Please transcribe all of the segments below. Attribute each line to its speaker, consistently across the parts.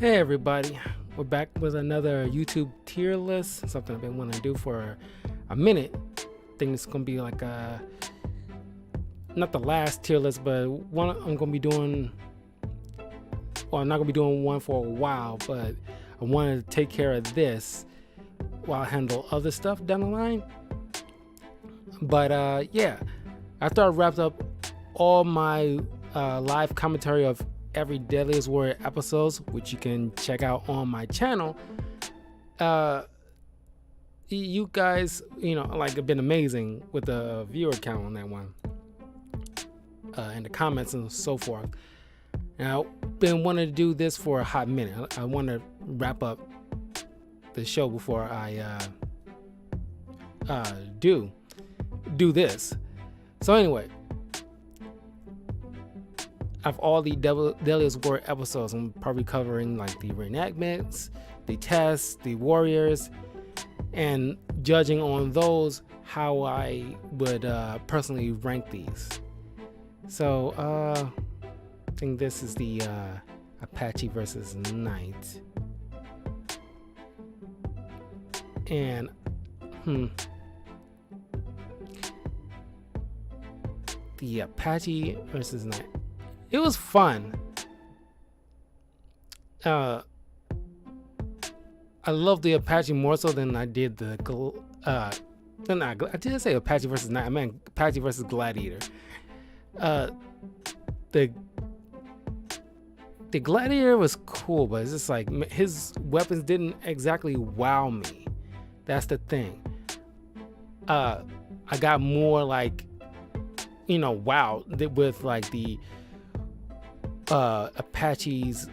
Speaker 1: Hey everybody, we're back with another YouTube tier list, something I've been wanting to do for a minute. I think it's going to be like not the last tier list, but one I'm going to be doing, well, I'm not going to be doing one for a while, but I wanted to take care of this while I handle other stuff down the line. But yeah, after I wrapped up all my live commentary of every Deadliest Warrior episodes, which you can check out on my channel, you guys, like, have been amazing with the viewer count on that one, and the comments and so forth. And I've been wanting to do this for a hot minute. I want to wrap up the show before I do this. So anyway, of all the Deadliest Warrior episodes, I'm probably covering like the reenactments, the tests, the warriors, and judging on those how I would personally rank these. So I think this is the Apache versus Knight, and the Apache versus Knight. It was fun. I love the Apache more so than I did the I didn't say Apache versus Knight. I meant Apache versus Gladiator. The Gladiator was cool, but it's just like his weapons didn't exactly wow me. That's the thing. I got more like, wowed with like the Apache's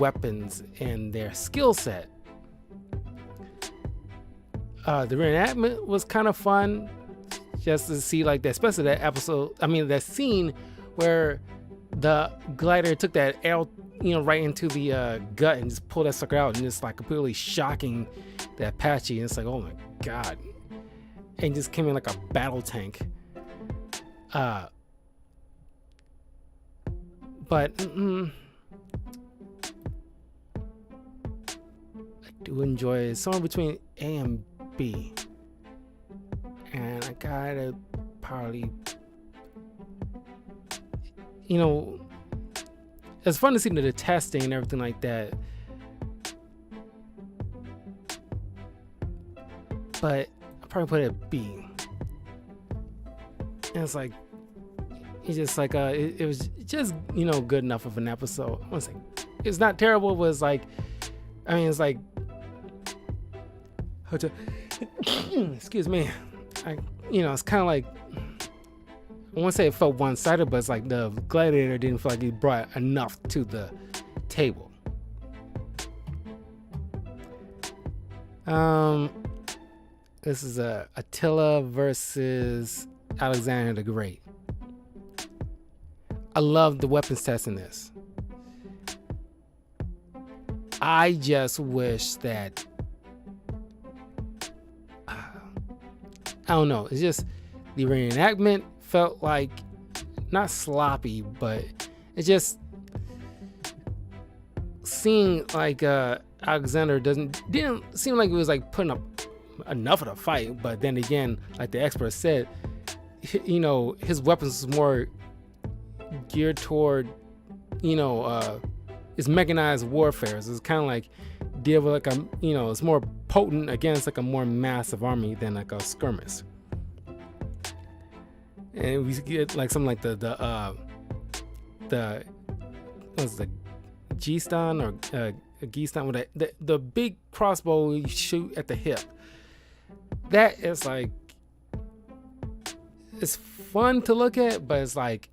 Speaker 1: weapons and their skill set. The reenactment was kind of fun, just to see like that, especially that episode. I mean, that scene where the Gladiator took that arrow, right into the gut and just pulled that sucker out, and it's like completely shocking the Apache. And it's like, oh my god, and just came in like a battle tank. But I do enjoy it. Somewhere between A and B, and I gotta probably, it's fun to see the testing and everything like that. But I probably put it at B. And it's like, it's just like it was just good enough of an episode. I want to say it's not terrible, but it's like, I mean, it's like, excuse me, it's kind of like, I won't say it felt one-sided, but it's like the Gladiator didn't feel like he brought enough to the table. This is Attila versus Alexander the Great. I love the weapons test in this. I just wish that, I don't know, it's just the reenactment felt like not sloppy, but it just seemed like Alexander didn't seem like it was like putting up enough of the fight. But then again, like the expert said, his weapons was more geared toward, it's mechanized warfare. So it's kind of like deal with like it's more potent against like a more massive army than like a skirmish. And we get like something like the what's the G-Stan or G-Stan with the big crossbow you shoot at the hip. That is like, it's fun to look at, but it's like,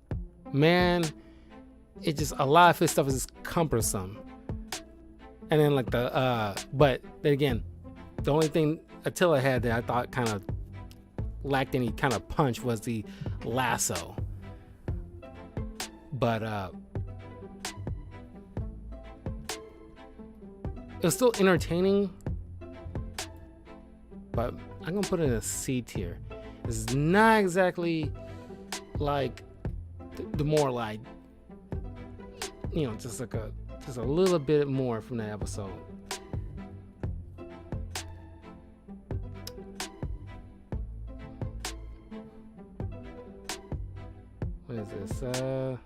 Speaker 1: man, it just, a lot of his stuff is just cumbersome. And then like but then again, the only thing Attila had that I thought kind of lacked any kind of punch was the lasso. But it was still entertaining, but I'm gonna put it in a C tier. It's not exactly like the more like, just like a just a little bit more from that episode. What is this? I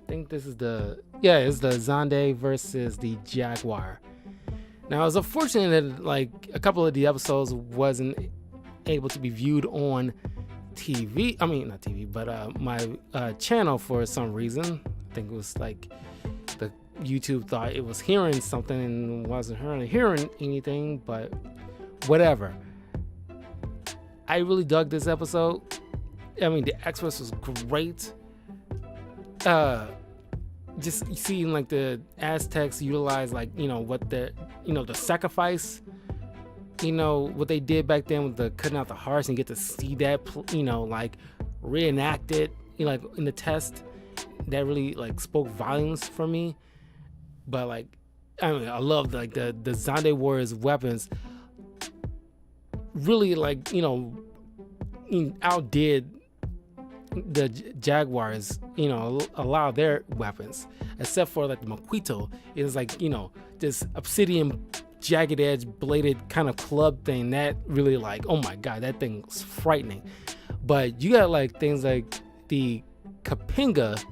Speaker 1: think this is it's the Zande versus the Jaguar. Now, it's unfortunate that like a couple of the episodes wasn't able to be viewed on TV. I mean, not TV, but my channel for some reason. I think it was like the YouTube thought it was hearing something and wasn't hearing anything, but whatever. I really dug this episode. I mean, the express was great. Just seeing like the Aztecs utilize like, what the sacrifice, what they did back then with the cutting out the hearts, and get to see that, like reenacted, like in the test, that really like spoke volumes for me. But like, I mean, I love like the Zande warriors' weapons really like, outdid the Jaguars, allow their weapons, except for like the Moquito. It's like, this obsidian jagged edge bladed kind of club thing that really like, oh my god, that thing was frightening. But you got like things like the Kapinga,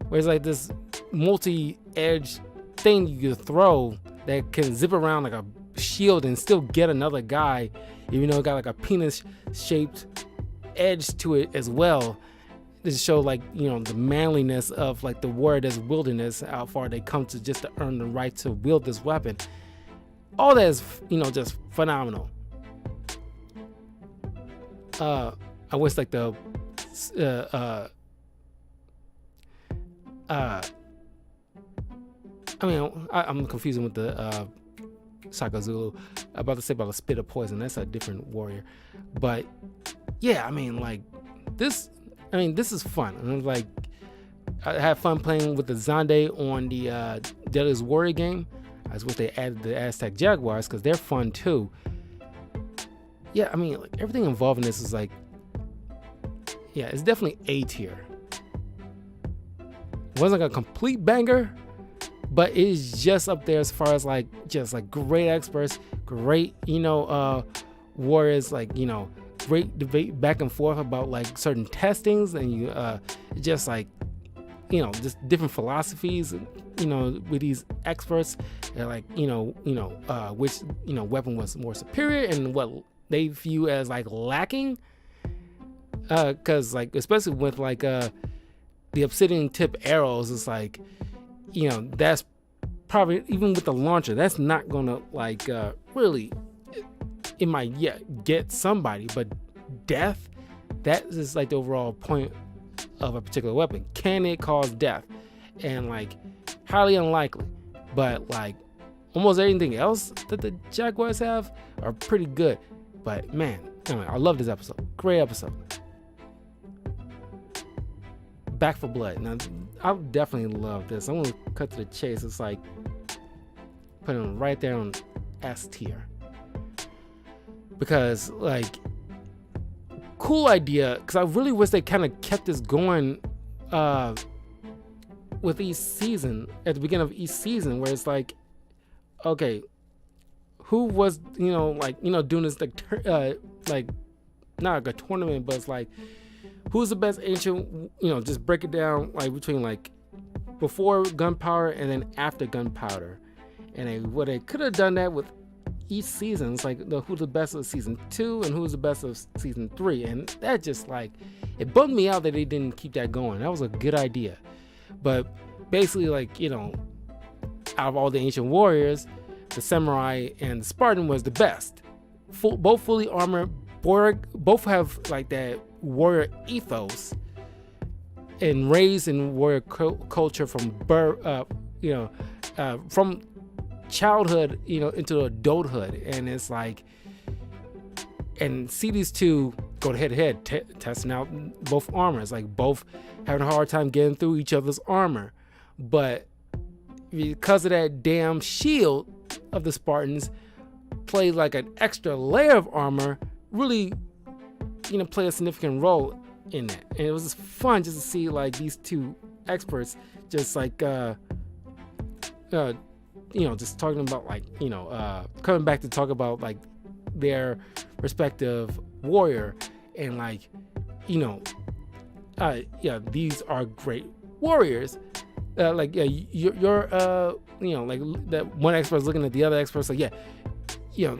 Speaker 1: where it's like this multi-edge thing you can throw that can zip around like a shield and still get another guy, even though it got like a penis shaped edge to it as well, to show like, the manliness of like the warrior's wilderness, how far they come to just to earn the right to wield this weapon. All that is, just phenomenal. I wish like the I'm confusing with the Shaka Zulu. I'm about to say about a spit of poison. That's a different warrior. But yeah, this is fun. And like, I had fun playing with the Zande on the Deadliest Warrior game. I wish they added the Aztec Jaguars because they're fun too. Yeah, like everything involved in this is like, yeah, it's definitely A tier. It wasn't like a complete banger, but it's just up there as far as like just like great experts, great warriors, like great debate back and forth about like certain testings, and you just like just different philosophies, with these experts, and like which weapon was more superior and what they view as like lacking, because like especially with like the obsidian tip arrows, it's like that's probably, even with the launcher, that's not gonna like really, it might get somebody, but death, that is like the overall point of a particular weapon. Can it cause death? And like highly unlikely, but like almost everything else that the Jaguars have are pretty good. But man, I love this episode. Great episode. Back for Blood. Now I definitely love this. I'm gonna cut to the chase. It's like putting it right there on S tier, because like, cool idea, because I really wish they kind of kept this going with each season, at the beginning of each season, where it's like, okay, who was doing this like not like a tournament, but it's like, who's the best ancient, just break it down like between like before gunpowder and then after gunpowder. And what they could have done that with each season. It's like who's the best of season 2 and who's the best of season 3. And that just like, it bummed me out that they didn't keep that going. That was a good idea. But basically, like, out of all the ancient warriors, the samurai and the Spartan was the best. Both fully armored, both have like that warrior ethos and raised in warrior culture from birth, from childhood, into adulthood. And it's like, and see these two go head to head, testing out both armors, like both having a hard time getting through each other's armor. But because of that damn shield of the Spartans, played like an extra layer of armor, really play a significant role in that. And it was just fun just to see like these two experts just like just talking about like coming back to talk about like their respective warrior, and like these are great warriors. You're like that one expert's looking at the other experts like,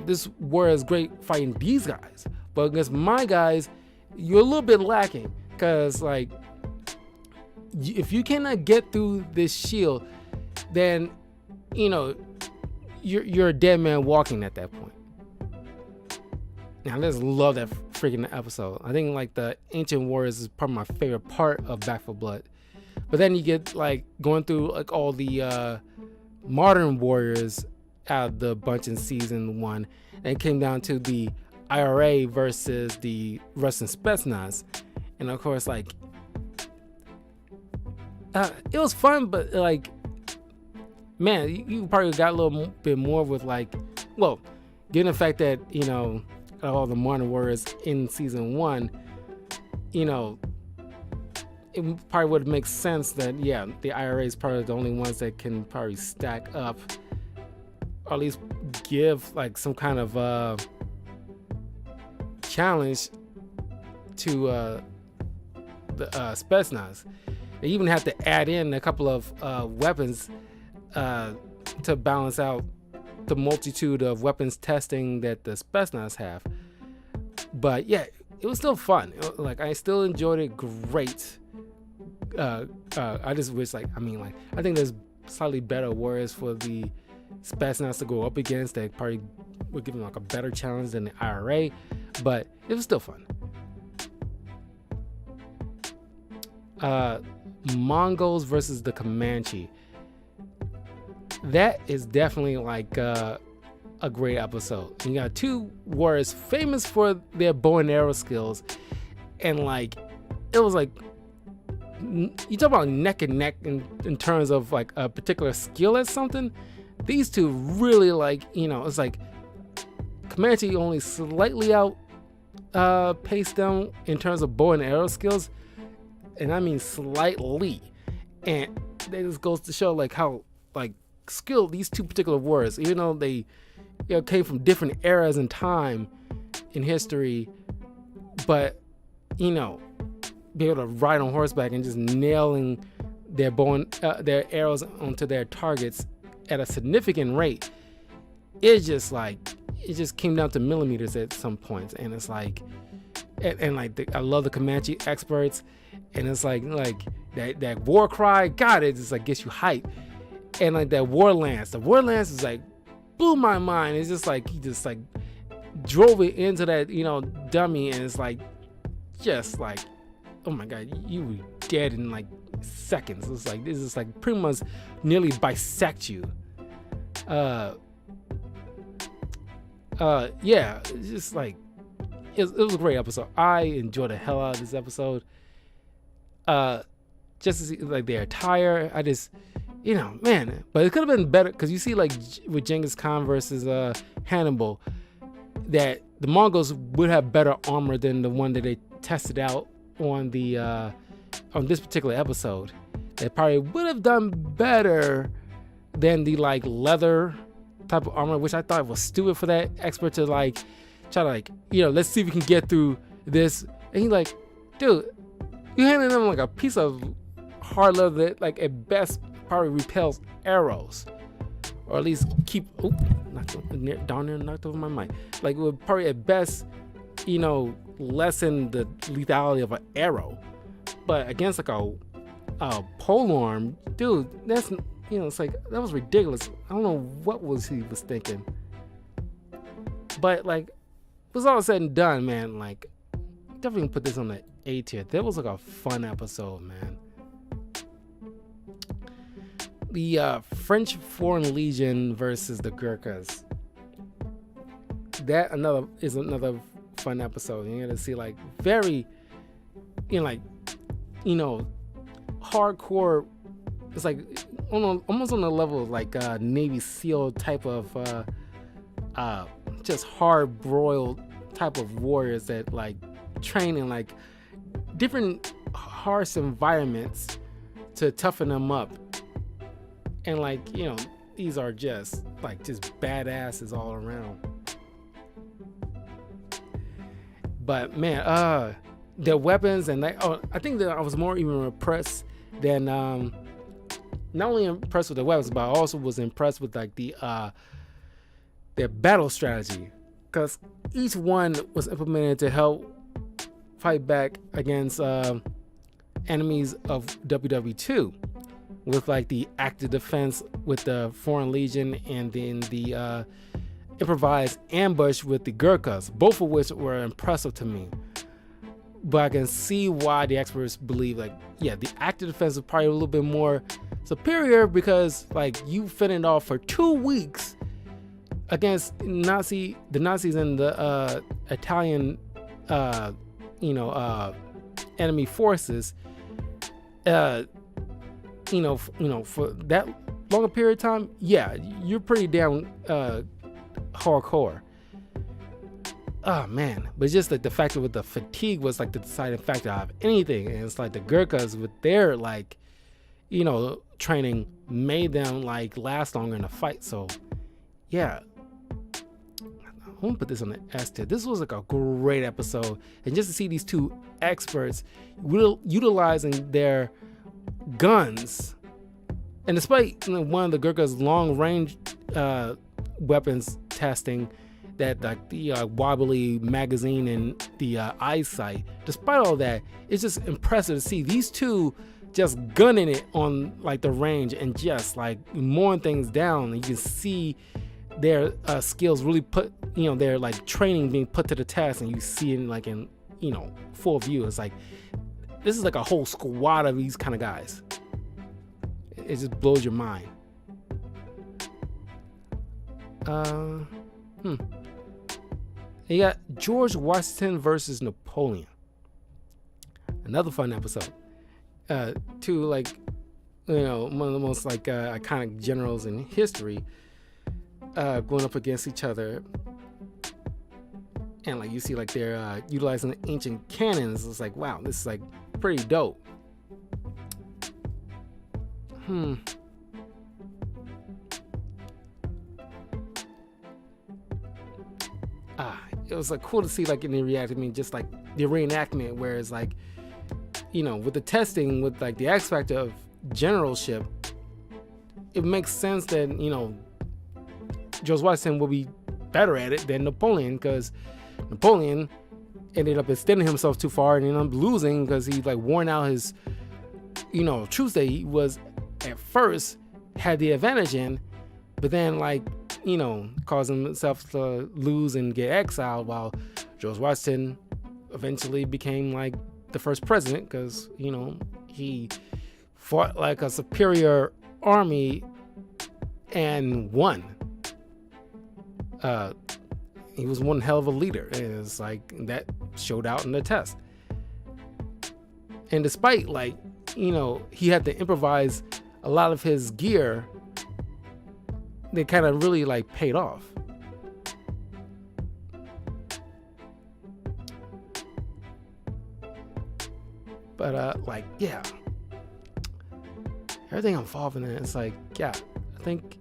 Speaker 1: this warrior is great fighting these guys, but against my guys you're a little bit lacking, because like if you cannot get through this shield, then you're a dead man walking at that point. Now I just love that freaking episode. I think like the Ancient Warriors is probably my favorite part of Back 4 Blood. But then you get like going through like all the modern warriors out of the bunch in season 1, and it came down to the IRA versus the Russian Spetsnaz. And of course, like it was fun, but like, man, you probably got a little bit more with like, well, given the fact that all the modern warriors in season 1, it probably would make sense that the IRA is probably the only ones that can probably stack up, or at least give like some kind of challenge to the Spetsnaz. They even have to add in a couple of weapons to balance out the multitude of weapons testing that the Spetsnaz have. But yeah, it was still fun. Like I still enjoyed it great. I just wish I think there's slightly better warriors for the Spetsnaz to go up against that probably would give them like a better challenge than the IRA, but it was still fun. Mongols versus the Comanche. That is definitely like a great episode. You got two warriors famous for their bow and arrow skills, and like it was like, you talk about neck and neck in terms of like a particular skill at something. These two really like, it's like Comanche only slightly out paced them in terms of bow and arrow skills, and I mean slightly. And that just goes to show like how like skilled these two particular warriors, even though they came from different eras in time in history, but be able to ride on horseback and just nailing their their arrows onto their targets at a significant rate. It just came down to millimeters at some points, and it's like, I love the Comanche experts, and it's like that war cry, God, it just like gets you hyped. And like that war lance, the war lance is like blew my mind. It's just like he just like drove it into that dummy, and it's like just like, oh my God, you were dead in like seconds. It's like this is like pretty much nearly bisect you. Yeah, it's just like it was a great episode. I enjoyed the hell out of this episode. Just to see like their attire, I just man, but it could have been better, because you see like with Genghis Khan versus Hannibal, that the Mongols would have better armor than the one that they tested out on the on this particular episode. They probably would have done better than the like leather type of armor, which I thought was stupid for that expert to like try to like let's see if we can get through this. And he's like, dude, you handed them like a piece of hard leather that like at best probably repels arrows, or at least keep knocked over my mic. Like it would probably at best lessen the lethality of an arrow. But against like a polearm, dude, that's it's like that was ridiculous. I don't know what he was thinking. But like, it was all said and done, man. Like, definitely put this on the A tier. That was like a fun episode, man. The French Foreign Legion versus the Gurkhas. That is another fun episode. You're gonna see like very, hardcore. It's like almost on the level of like Navy SEAL type of just hard broiled type of warriors that like trained in like different harsh environments to toughen them up. And like, you know, these are just badasses all around. But man, their weapons and I think that I was more even impressed than not only impressed with the weapons, but I also was impressed with like their battle strategy, because each one was implemented to help fight back against enemies of WW2, with like the active defense with the Foreign Legion, and then the improvised ambush with the Gurkhas, both of which were impressive to me. But I can see why the experts believe like, yeah, the active defense is probably a little bit more superior, because like you fended off for 2 weeks against the Nazis and the Italian enemy forces, for that longer period of time. Yeah, you're pretty damn hardcore. Oh man, but just like the factor with the fatigue was like the deciding factor of anything. And it's like the Gurkhas with their like, training made them like last longer in the fight. So yeah, I won't put this on the S tier. This was like a great episode, and just to see these two experts utilizing their guns, and despite one of the Gurkhas' long range weapons testing, that like the wobbly magazine and the eyesight, despite all that, it's just impressive to see these two just gunning it on like the range and just like mowing things down. And you can see their skills really put, their like training being put to the test, and you see it in full view. It's like this is like a whole squad of these kind of guys. It just blows your mind. You got George Washington versus Napoleon. Another fun episode. Two one of the most like iconic generals in history going up against each other, and like you see like they're utilizing ancient cannons. It's like, wow, this is like pretty dope. It was like cool to see like in the reaction, just like the reenactment, where it's like, with the testing, with like the X factor of generalship, it makes sense that George Washington will be better at it than Napoleon, because Napoleon ended up extending himself too far and ended up losing because he like worn out his troops that he was at first had the advantage in, but then like caused himself to lose and get exiled, while George Washington eventually became like the first president, because he fought like a superior army and won. He was one hell of a leader, and it's like that showed out in the test. And despite like he had to improvise a lot of his gear, they kind of really like paid off. But like, yeah, everything involved in it, it's like, yeah, I think,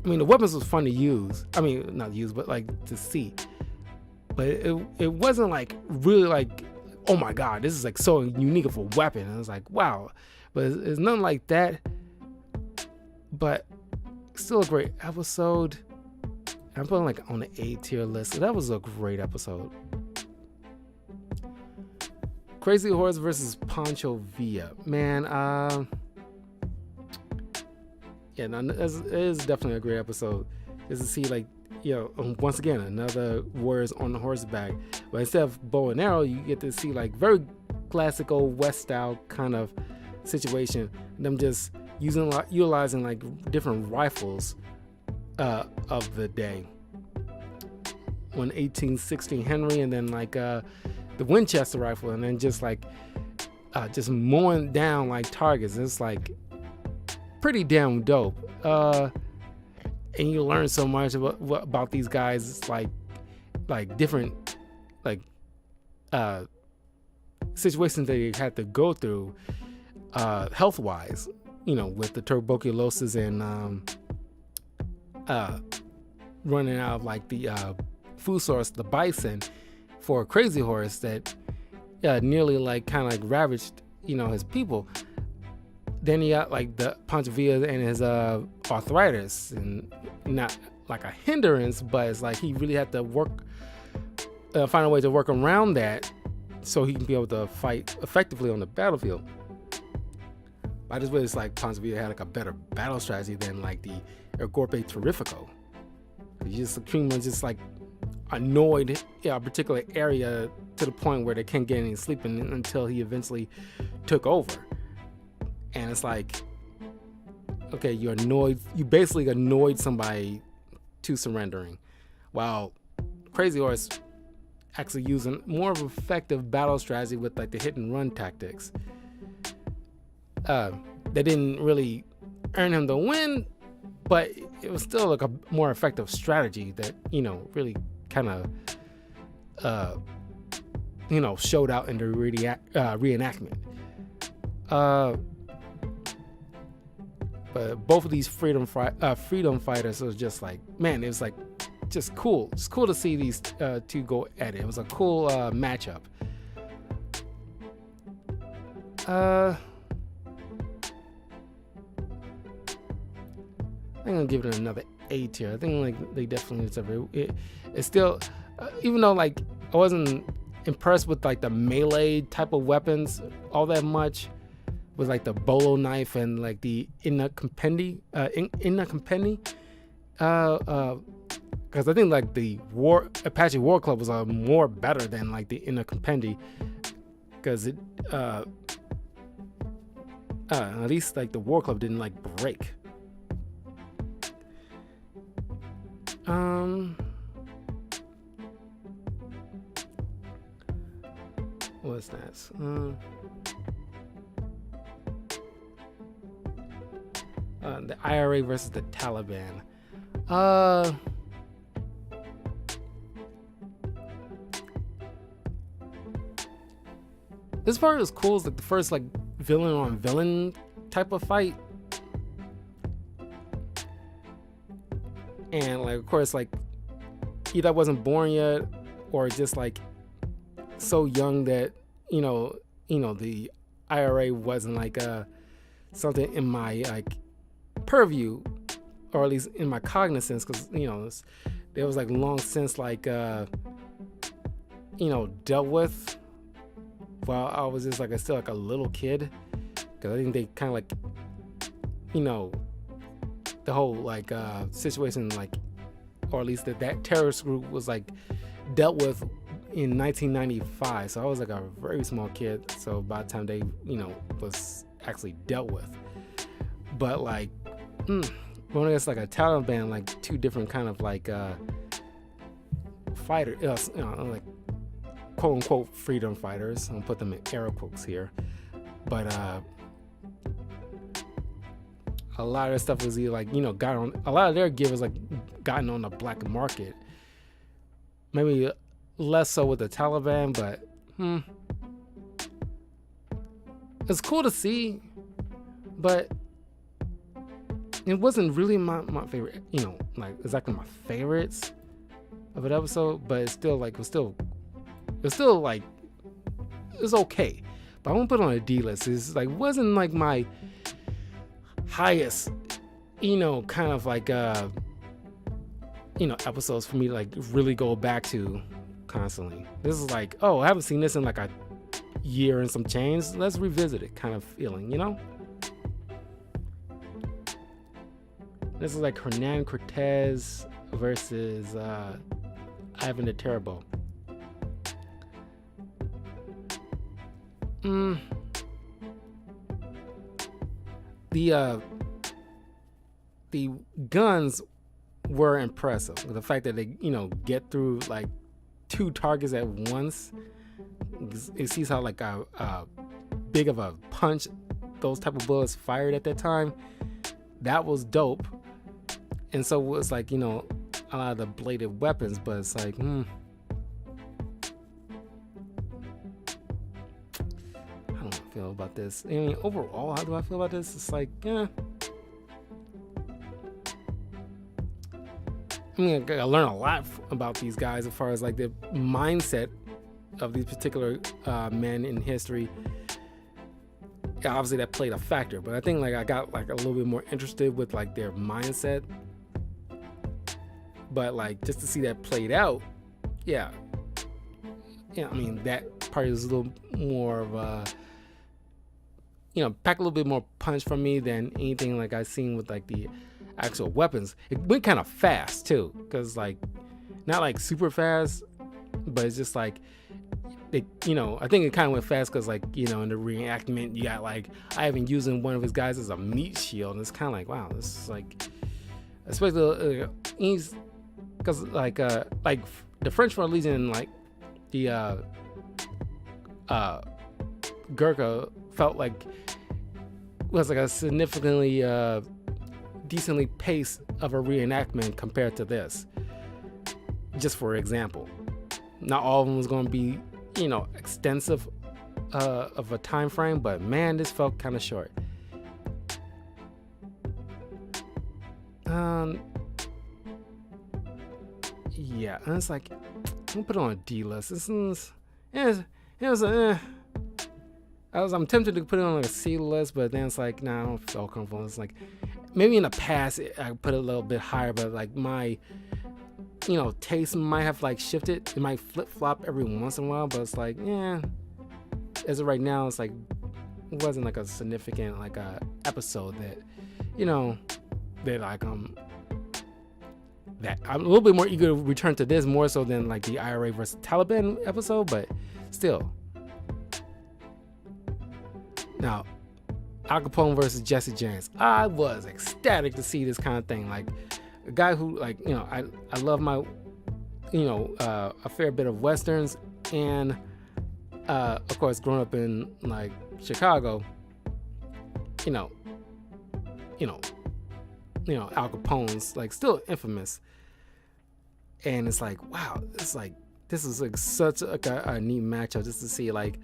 Speaker 1: the weapons was fun to use. Not use, but like to see. But it wasn't like really like, oh my God, this is like so unique of a weapon. And it's like, wow. But it's nothing like that. But still a great episode. I'm putting like on the A tier list. That was a great episode. Crazy Horse versus Pancho Viet. Man, yeah, no, it is definitely a great episode. Just to see like, once again, another warriors on the horseback. But instead of bow and arrow, you get to see like very classical West style kind of situation. Them just utilizing like different rifles of the day. 1816 Henry, and then like the Winchester rifle, and then just like just mowing down like targets. It's like pretty damn dope. And you learn so much about these guys. It's like like different like situations they had to go through health wise, with the tuberculosis and running out of like the food source, the bison, for a crazy horse that nearly like kind of like ravaged his people. Then he got like the Pancho and his arthritis, and not like a hindrance, but it's like he really had to find a way to work around that so he can be able to fight effectively on the battlefield. I just wish like Pancho had like a better battle strategy than like the El Golpe Terrifico. He just pretty much just like annoyed a particular area to the point where they can't get any sleep until he eventually took over. And it's like, okay, you basically annoyed somebody to surrendering, while Crazy Horse actually using more of an effective battle strategy with like the hit and run tactics. They didn't really earn him the win, but it was still like a more effective strategy that really kind of showed out in the reenactment. But both of these freedom fighters was just like, man, it was like just cool. It's cool to see these two go at it. It was a cool matchup. I think I'm gonna give it another A tier. I think like they definitely deserve it. It's still, even though like I wasn't impressed with like the melee type of weapons all that much, with like the bolo knife and like the Inna Compendi, because I think like the Apache War Club was more better than like the Inna Compendi, because it at least like the War Club didn't like break. What's that? The IRA versus the Taliban. This part was cool. It's like the first like villain on villain type of fight. And like of course like either I wasn't born yet or just like so young that the IRA wasn't like something in my like purview, or at least in my cognizance, because there was like long since like dealt with while I was just like still like a little kid, because I think they kind of like the whole like situation, like, or at least that terrorist group was like dealt with in 1995. So I was like a very small kid, so by the time they was actually dealt with. But like when it's like a Taliban, like two different kind of like fighters, like quote unquote freedom fighters. I'm gonna put them in air quotes here, but a lot of their stuff was either like got on, a lot of their gear was like gotten on the black market. Maybe less so with the Taliban, but it's cool to see, but it wasn't really my favorite, like exactly my favorites of an episode, but it's still like, it was still like, it was okay. But I won't put it on a D list. It's like, wasn't like my highest, kind of like, episodes for me to like really go back to constantly. This is like, oh, I haven't seen this in like a year and some change. Let's revisit it kind of feeling, This is like Hernan Cortez versus Ivan the Terrible. The guns were impressive. The fact that they, get through like two targets at once. It sees how like a big of a punch those type of bullets fired at that time. That was dope. And so it's like, a lot of the bladed weapons, but it's like, feel about this. I mean, overall, how do I feel about this? It's like, I mean, I learn a lot about these guys as far as like the mindset of these particular men in history. Yeah, obviously that played a factor, but I think like I got like a little bit more interested with like their mindset. But like just to see that played out, yeah, I mean that part is a little more of a, pack a little bit more punch from me than anything like I've seen with like the actual weapons. It went kind of fast too, because like not like super fast, but it's just like I think it kind of went fast because like in the reenactment you got like Ivan using one of his guys as a meat shield, and it's kind of like, wow, this is like, especially he's because like the French Legion, like the Gurkha felt like was like a significantly decently paced of a reenactment compared to this. Just for example, not all of them was going to be extensive of a time frame, but man, this felt kind of short. Yeah, and it's like, I'm gonna put it on a D list. I'm tempted to put it on like a C list, but then it's like, nah, I don't feel comfortable. It's like, maybe in the past I put it a little bit higher, but like my taste might have like shifted. It might flip flop every once in a while, but it's like, yeah, as of right now, it's like, it wasn't like a significant like episode that that like that I'm a little bit more eager to return to this more so than like the IRA versus Taliban episode, but still. Now, Al Capone versus Jesse James. I was ecstatic to see this kind of thing. Like a guy who like, I love my, a fair bit of Westerns, and of course growing up in like Chicago, Al Capone's like still infamous. And it's like, wow, it's like, this is like such a neat matchup just to see like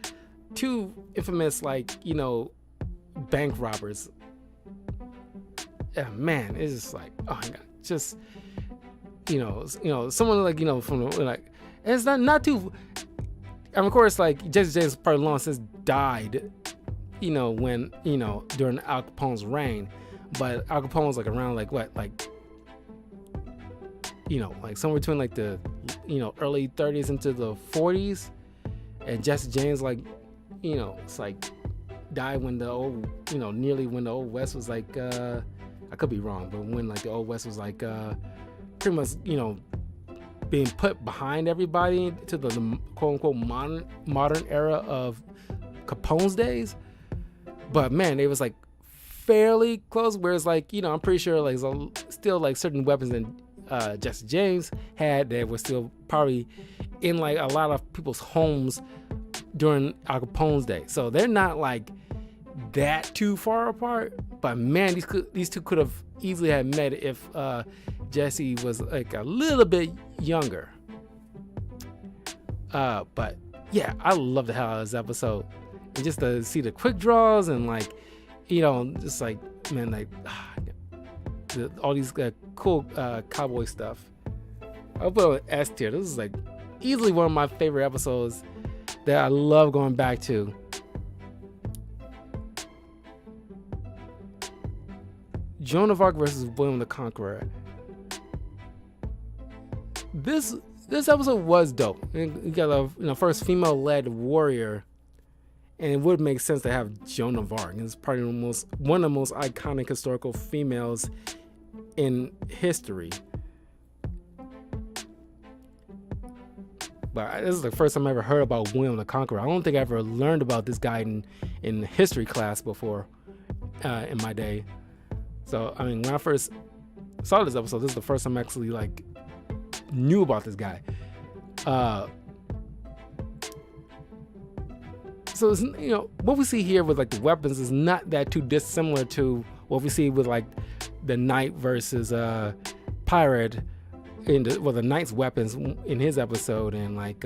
Speaker 1: two infamous like, bank robbers. Yeah, man, it's just like, oh my God, just, someone like, from like, it's not too, and of course like Jesse James probably long since died, when, during Al Capone's reign, but Al Capone was like around like what, like, like somewhere between like the, early 30s into the 40s, and Jesse James like, it's like died when the old, nearly when the old West was like, I could be wrong, but when like the old West was like, pretty much, being put behind everybody to the quote unquote modern era of Capone's days. But man, it was like fairly close, whereas like, I'm pretty sure like still like certain weapons that Jesse James had that were still probably in like a lot of people's homes during Al Capone's day. So they're not like that too far apart, but man, these two could have easily have met if Jesse was like a little bit younger. But yeah, I love the hell out of this episode, and just to see the quick draws and like, just like, man, like all these cool cowboy stuff. I'll put on S tier. This is like easily one of my favorite episodes that I love going back to. Joan of Arc versus William the Conqueror. This episode was dope. You got a first female-led warrior, and it would make sense to have Joan of Arc. It's probably one of the most iconic historical females in history. But this is the first time I ever heard about William the Conqueror. I don't think I ever learned about this guy in history class before in my day. So, I mean, when I first saw this episode, this is the first time I actually like knew about this guy. So, it's, what we see here with like the weapons is not that too dissimilar to what we see with like the knight versus pirate in the knight's weapons in his episode, and like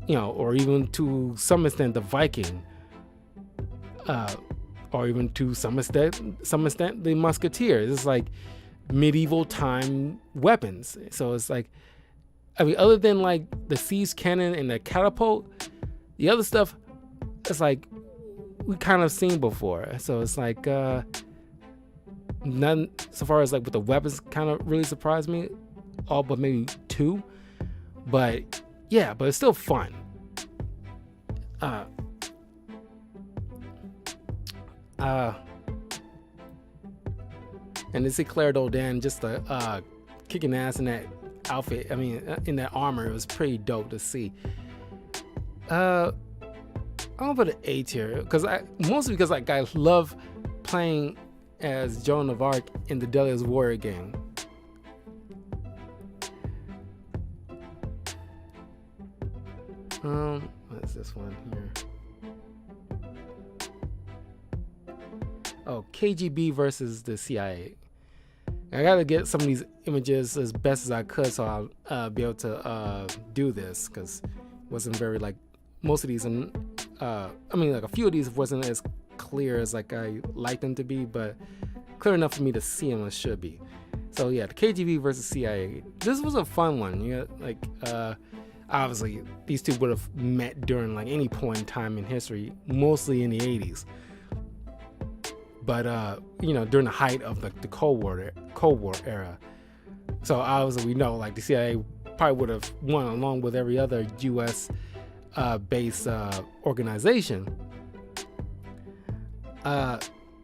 Speaker 1: or even to some extent the Viking, or even to some extent the Musketeers. It's like medieval time weapons. So it's like, I mean, other than like the siege cannon and the catapult, the other stuff, it's like we kind of seen before. So it's like none so far as like with the weapons kind of really surprised me, all but maybe two. But yeah, but it's still fun. And to see Claire Dodan just kicking ass in that outfit, I mean, in that armor, it was pretty dope to see. I'm gonna put an A tier mostly because like I love playing as Joan of Arc in the Deadliest Warrior game. What's this one here? Oh, KGB versus the CIA. I gotta get some of these images as best as I could, so I'll be able to do this, because it wasn't very like most of these, and I mean like a few of these wasn't as clear as like I like them to be, but clear enough for me to see them as should be. So yeah, the KGB versus CIA. This was a fun one. You got like obviously these two would have met during like any point in time in history, mostly in the 80s. But during the height of the Cold War era. So obviously we know like the CIA probably would have won along with every other U.S. based organization.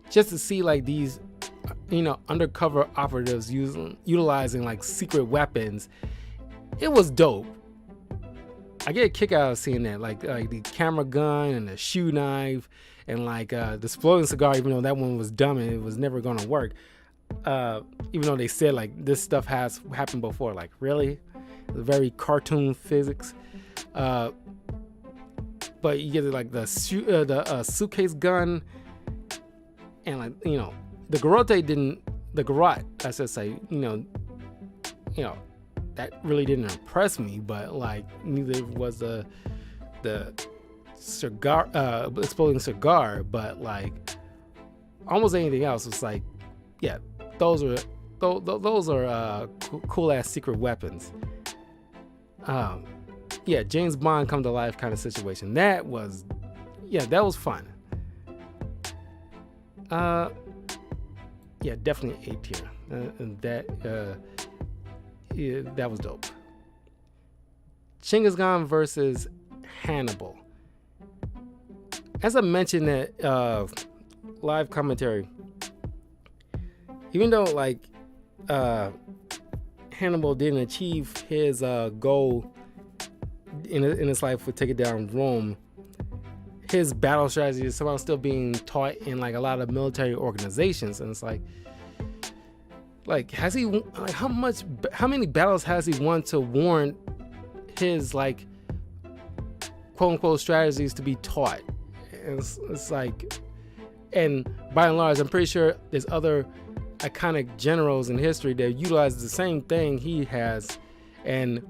Speaker 1: Just to see like these undercover operatives utilizing like secret weapons, it was dope. I get a kick out of seeing that, like the camera gun and the shoe knife and like the exploding cigar, even though that one was dumb and it was never going to work. Even though they said like this stuff has happened before, like really, the very cartoon physics. But you get like the suitcase gun, and like the garrote, I should say, that really didn't impress me, but like neither was the cigar, exploding cigar, but like almost anything else was like, yeah, those are cool ass secret weapons. Yeah, James Bond come to life kind of situation. That was fun. Yeah, definitely A tier. And that was dope. Genghis Khan versus Hannibal. As I mentioned that live commentary, even though like Hannibal didn't achieve his goal in his life with taking down Rome, his battle strategy is somehow still being taught in like a lot of military organizations, and it's like has he like how many battles has he won to warrant his like quote unquote strategies to be taught? And it's like, and by and large, I'm pretty sure there's other iconic generals in history that utilize the same thing he has and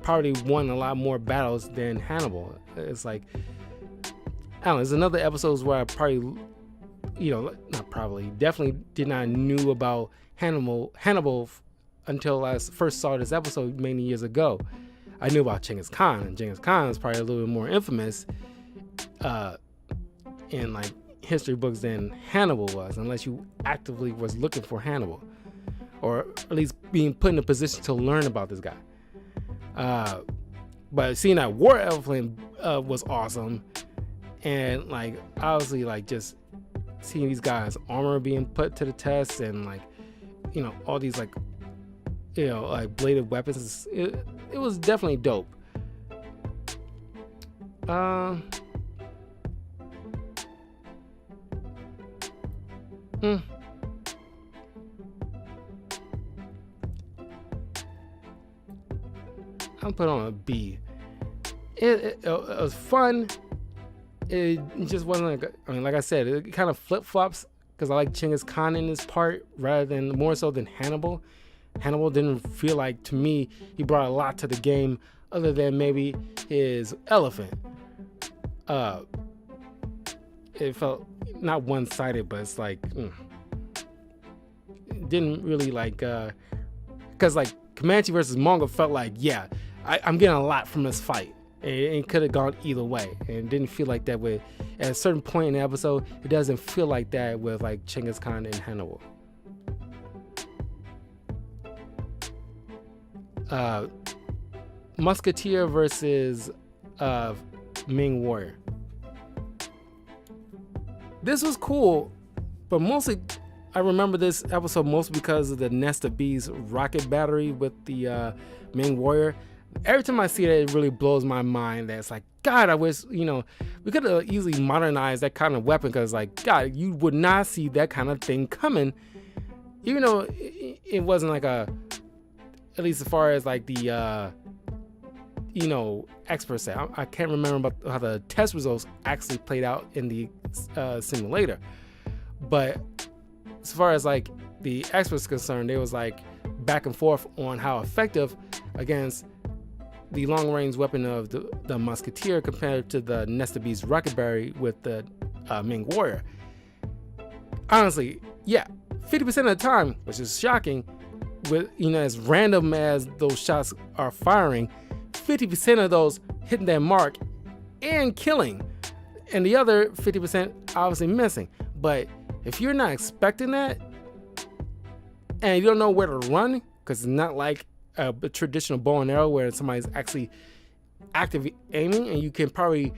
Speaker 1: probably won a lot more battles than Hannibal. It's like, I don't know, there's another episodes where I probably, definitely did not knew about Hannibal until I first saw this episode many years ago. I knew about Genghis Khan, and Genghis Khan is probably a little bit more infamous in like history books than Hannibal was, unless you actively was looking for Hannibal, or at least being put in a position to learn about this guy. But seeing that war elephant was awesome, and like obviously like just seeing these guys' armor being put to the test, and like all these like like bladed weapons, it was definitely dope. I'm put on a B. It was fun. It just wasn't like, like I said, it kind of flip flops because I like Genghis Khan in this part rather than more so than Hannibal. Hannibal didn't feel like, to me, he brought a lot to the game other than maybe his elephant. It felt not one-sided, but it's like it didn't really like because like Comanche versus Mongol felt like I'm getting a lot from this fight. It could have gone either way, and it didn't feel like that with at a certain point in the episode. It doesn't feel like that with like Genghis Khan and Hannibal. Musketeer versus Ming warrior. This was cool, but mostly I remember this episode mostly because of the Nest of Bees rocket battery with the Ming warrior. Every time I see that, it really blows my mind that it's like, God, I wish, we could have easily modernized that kind of weapon, because like, God, you would not see that kind of thing coming, even though it wasn't like at least as far as like the experts say. I can't remember about how the test results actually played out in the simulator, but as far as like the experts concerned, they was like back and forth on how effective against the long-range weapon of the Musketeer compared to the Nest of Bees rocket battery with the Ming warrior. Honestly, 50% of the time, which is shocking, with as random as those shots are firing, 50% of those hitting that mark and killing, and the other 50% obviously missing. But if you're not expecting that and you don't know where to run, because it's not like a traditional bow and arrow where somebody's actually actively aiming, and you can probably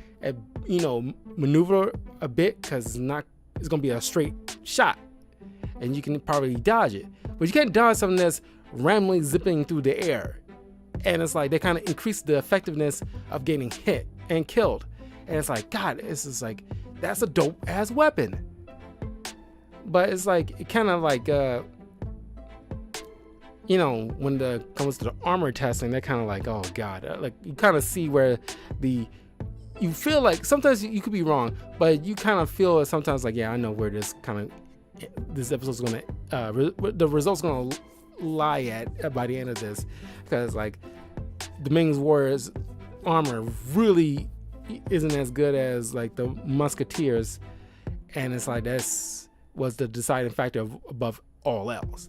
Speaker 1: maneuver a bit because it's going to be a straight shot and you can probably dodge it, but you can't dodge something that's randomly zipping through the air. And it's like they kind of increase the effectiveness of getting hit and killed. And it's like, God, it's just like, that's a dope ass weapon. But it's like, it kind of like when it comes to the armor testing, they're kind of like, oh God, like you kind of see where you feel like sometimes you could be wrong, but you kind of feel sometimes like, I know where this episode's gonna, the result's gonna lie at by the end of this, because like the Ming's warriors armor really isn't as good as like the Musketeers, and it's like was the deciding factor above all else.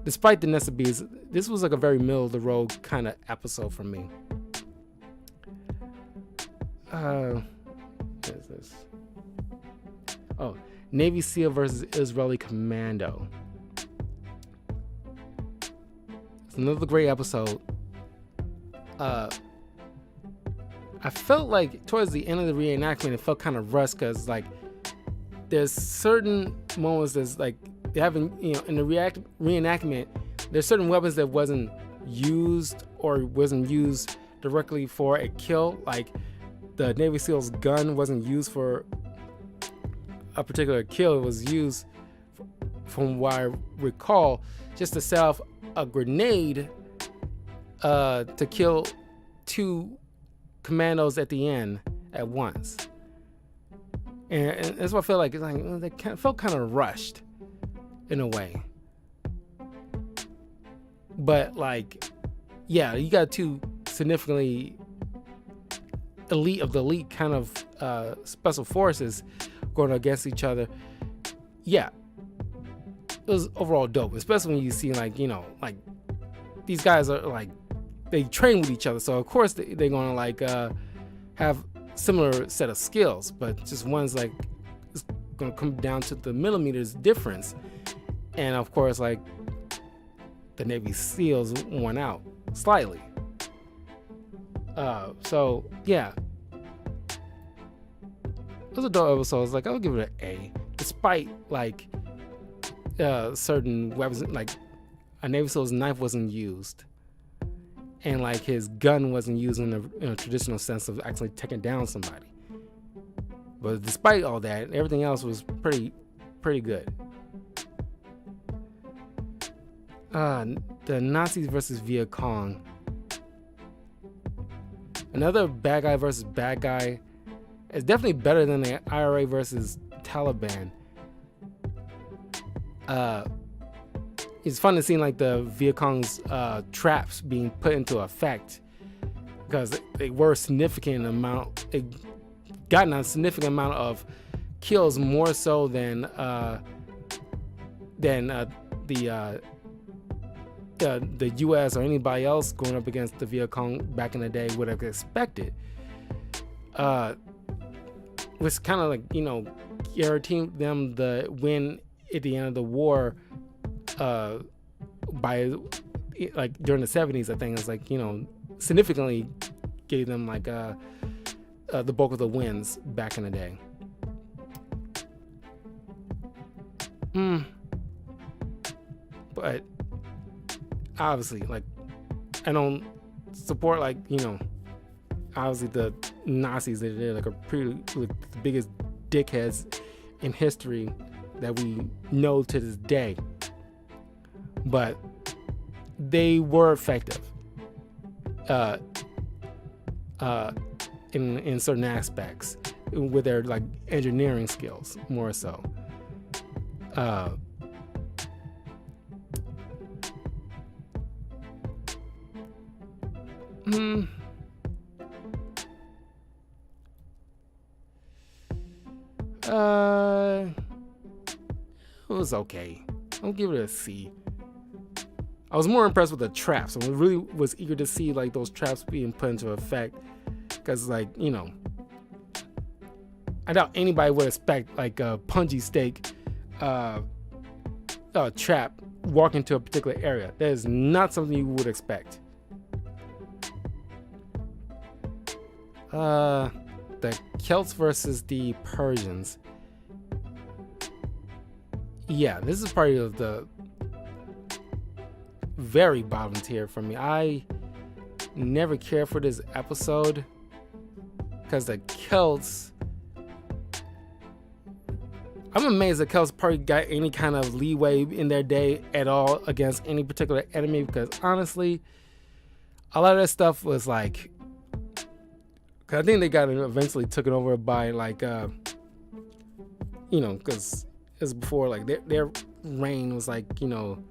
Speaker 1: Despite the Nest of Bees, this was like a very middle of the road kind of episode for me. What is this? Oh, Navy SEAL versus Israeli Commando. It's another great episode. I felt like towards the end of the reenactment, it felt kind of rushed, because like there's certain moments that's like they haven't, in the reenactment, there's certain weapons that wasn't used or wasn't used directly for a kill. Like the Navy SEAL's gun wasn't used for a particular kill. It was used, from what I recall, just to set off a grenade to kill two commandos at the end at once. And that's what I feel like. It's like they felt kind of rushed in a way. But like, you got two significantly elite of the elite kind of special forces going against each other. It was overall dope, especially when you see like these guys are like, they train with each other, so of course they're gonna like have similar set of skills, but just one's like it's gonna come down to the millimeters difference. And of course, like the Navy SEALs won out slightly. So yeah, it was a dope episode. It's like, I'll give it an A, despite like certain weapons, like a Navy SEAL's knife wasn't used, and like his gun wasn't used in a traditional sense of actually taking down somebody. But despite all that, everything else was pretty good. The Nazis versus Viet Cong. Another bad guy versus bad guy. It's definitely better than the IRA versus Taliban. it's fun to see like the Viet Cong's traps being put into effect, because they were a significant amount. They gotten a significant amount of kills, more so than the U.S. or anybody else going up against the Viet Cong back in the day would have expected. Was kind of like, you know, guaranteeing them the win at the end of the war. By like during the 70s, I think it's like, you know, significantly gave them like the bulk of the wins back in the day. But obviously, like, I don't support, like, you know, obviously the Nazis. They're like a pretty, like, the biggest dickheads in history that we know to this day. But they were effective in certain aspects with their like engineering skills, more so. It was okay. I'll give it a C. I was more impressed with the traps. I really was eager to see like those traps being put into effect, because, like, you know, I doubt anybody would expect like a punji steak trap walk into a particular area. That is not something you would expect. The Celts versus the Persians. Yeah, this is part of the very bottom tier for me. I never cared for this episode because the Celts, I'm amazed the Celts probably got any kind of leeway in their day at all against any particular enemy, because honestly, a lot of that stuff was like, cause I think they got eventually taken over by like, you know, because it's before like their reign was like, you know,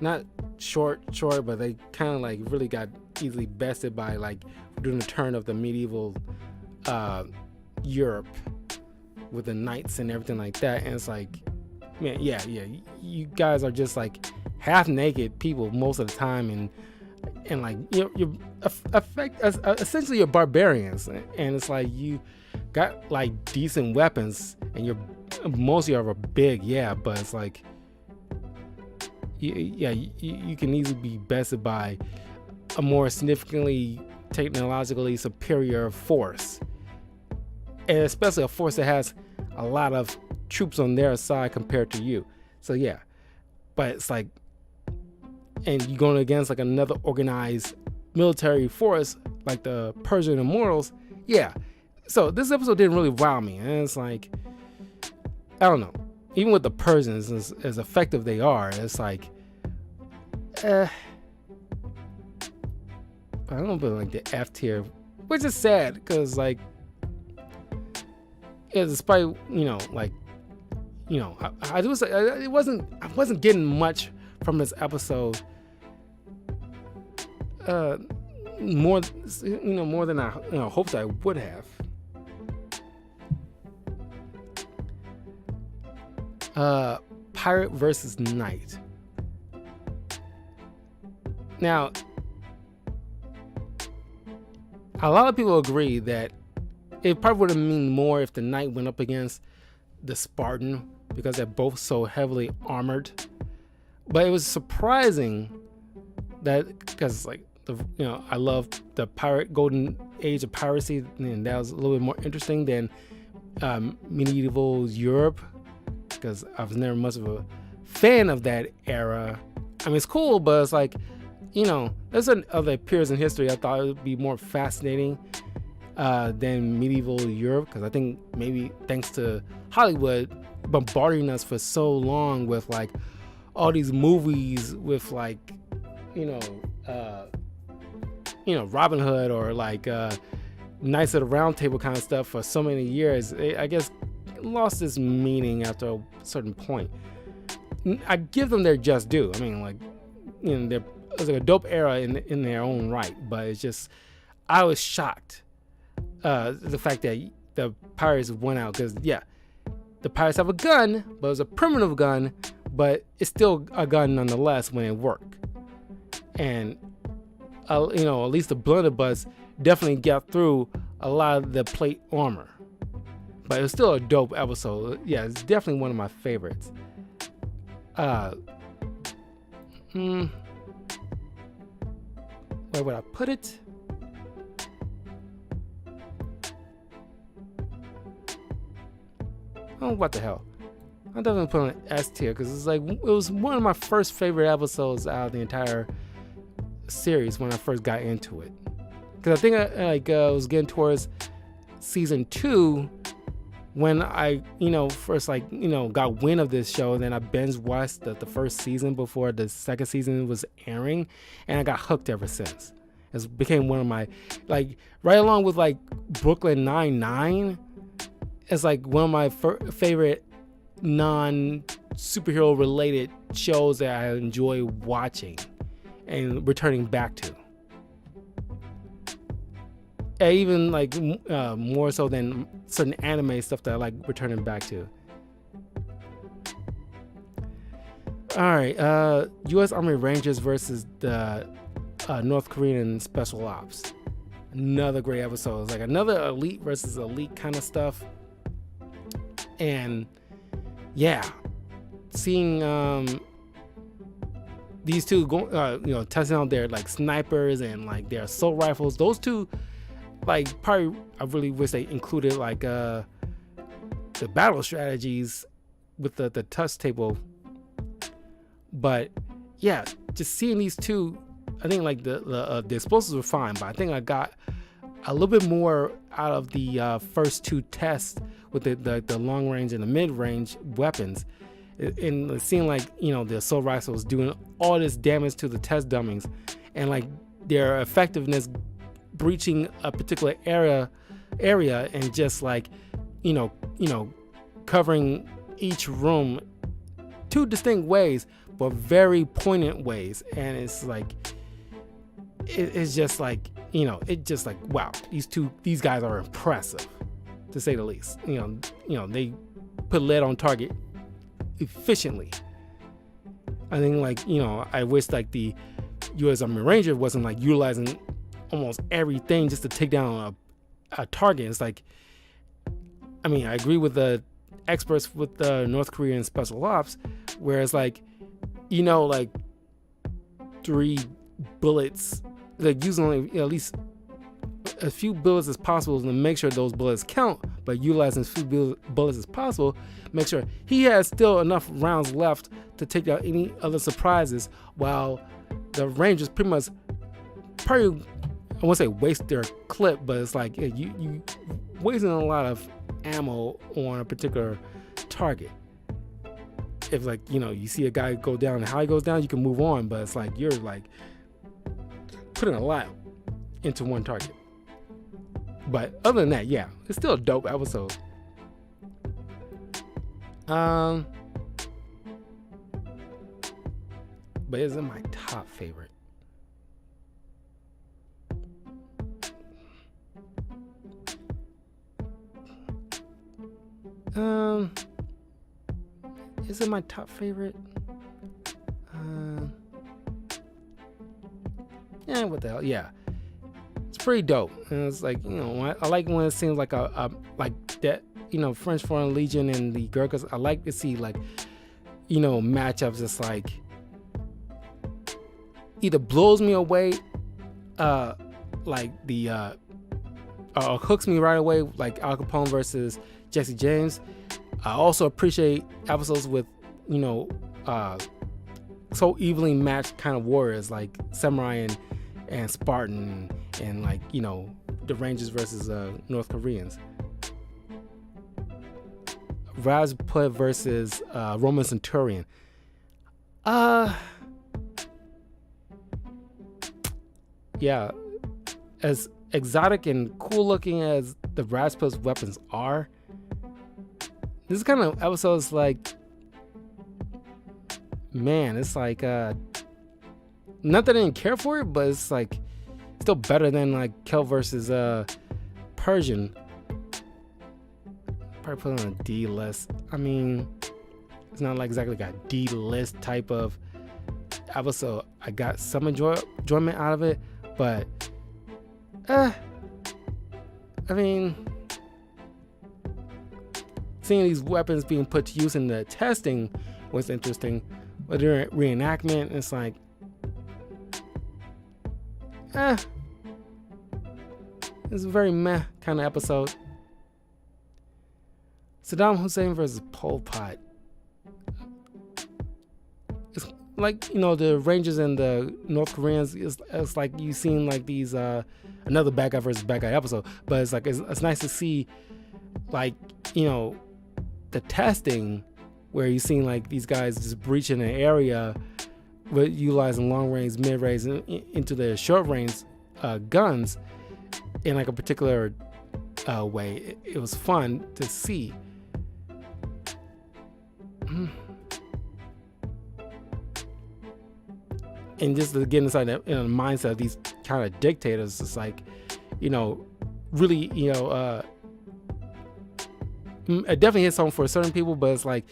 Speaker 1: not short, but they kind of like really got easily bested by like during the turn of the medieval Europe with the knights and everything like that. And it's like, man, yeah, you guys are just like half naked people most of the time, and like you're essentially you're barbarians, and it's like you got like decent weapons, and most of you are big, yeah, but it's like, you can easily be bested by a more significantly technologically superior force, and especially a force that has a lot of troops on their side compared to you. So yeah, but it's like, and you're going against like another organized military force like the Persian immortals. Yeah, so this episode didn't really wow me, and it's like, I don't know, even with the Persians, as effective they are, it's like, I don't feel like the F tier, which is sad, because like, yeah, despite, you know, like, you know, I wasn't getting much from this episode, more than I hoped I would have. Pirate versus Knight. Now, a lot of people agree that it probably would have meant more if the Knight went up against the Spartan, because they're both so heavily armored. But it was surprising that, because like, I love the pirate golden age of piracy, and that was a little bit more interesting than medieval Europe, because I was never much of a fan of that era. I mean, it's cool, but it's like, you know, there's certain other periods in history I thought it would be more fascinating than medieval Europe, because I think maybe thanks to Hollywood bombarding us for so long with like all these movies with like, Robin Hood or like Knights of the Round Table kind of stuff for so many years, I guess it lost its meaning after a certain point. I give them their just due. I mean, like, it was like a dope era in their own right, but it's just, I was shocked the fact that the pirates went out, because the pirates have a gun, but it was a primitive gun, but it's still a gun nonetheless when it worked. And at least the blunderbuss definitely got through a lot of the plate armor, but it was still a dope episode. Yeah, it's definitely one of my favorites. Where would I put it? Oh, what the hell? I definitely put on an S tier, because it's like, it was one of my first favorite episodes out of the entire series when I first got into it. Because I think I was getting towards season 2 when I first got wind of this show, and then I binge watched the first season before the second season was airing, and I got hooked ever since. It became one of my, like, right along with like Brooklyn Nine-Nine, it's like one of my favorite non-superhero related shows that I enjoy watching and returning back to. And even like more so than certain anime stuff that I like returning back to. Alright, US Army Rangers versus the North Korean Special Ops. Another great episode. It's like another elite versus elite kind of stuff. And yeah, seeing these two go, testing out their like snipers and like their assault rifles. Those two, like, probably I really wish they included like the battle strategies with the touch table. But yeah, just seeing these two, I think like the explosives were fine, but I think I got a little bit more out of the first two tests with the long range and the mid range weapons. And seeing like the assault rifles doing all this damage to the test dummies, and like their effectiveness breaching a particular area and just like covering each room two distinct ways, but very poignant ways. And it's like it's just like it's just like, wow, these guys are impressive, to say the least. They put lead on target efficiently. I think like I wish like the U.S. Army Ranger wasn't like utilizing almost everything just to take down a target. It's like, I mean, I agree with the experts with the North Korean Special Ops, whereas like like 3 bullets, like using only at least as few bullets as possible to make sure those bullets count, but utilizing as few bullets as possible, make sure he has still enough rounds left to take out any other surprises, while the Rangers pretty much probably, I won't say waste their clip, but it's like you wasting a lot of ammo on a particular target. If like you see a guy go down and how he goes down, you can move on, but it's like you're like putting a lot into one target. But other than that, yeah, it's still a dope episode. But it isn't my top favorite. Is it my top favorite? Yeah, what the hell? Yeah, it's pretty dope. And it's like I like when it seems like a like that. French Foreign Legion and the Gurkhas. I like to see like matchups that's like either blows me away, like the hooks me right away, like Al Capone versus Jesse James. I also appreciate episodes with so evenly matched kind of warriors like Samurai and Spartan, and like the Rangers versus North Koreans. Rajput versus Roman Centurion. Yeah, as exotic and cool looking as the Rajput's weapons are, this kind of episodes like man, it's like not that I didn't care for it, but it's like still better than like Celt versus Persian. Probably put on a D list. I mean, it's not like exactly like a D list type of episode. I got some enjoyment out of it, but I mean, seeing these weapons being put to use in the testing was interesting, but during reenactment, it's like, it's a very meh kind of episode. Saddam Hussein versus Pol Pot. It's like, you know, the Rangers and the North Koreans. It's like you seen like these another bad guy versus bad guy episode, but it's like it's nice to see, like, you know, the testing where you seen like these guys just breaching an area with utilizing long range, mid range, into their short range guns in like a particular way. It was fun to see. And just to get inside the mindset of these kind of dictators, it's like, you know, really, you know, it definitely hits home for certain people, but it's like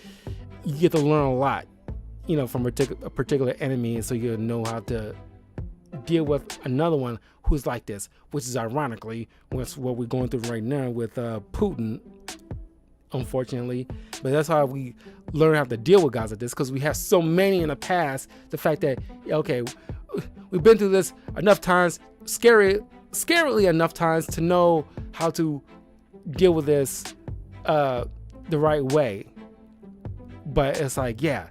Speaker 1: you get to learn a lot, you know, from a particular enemy, so you know how to deal with another one who's like this, which is ironically what's what we're going through right now with Putin, unfortunately. But that's how we learn how to deal with guys like this, because we have so many in the past. The fact that, okay, we've been through this enough times, scarily enough times to know how to deal with this the right way. But it's like, yeah,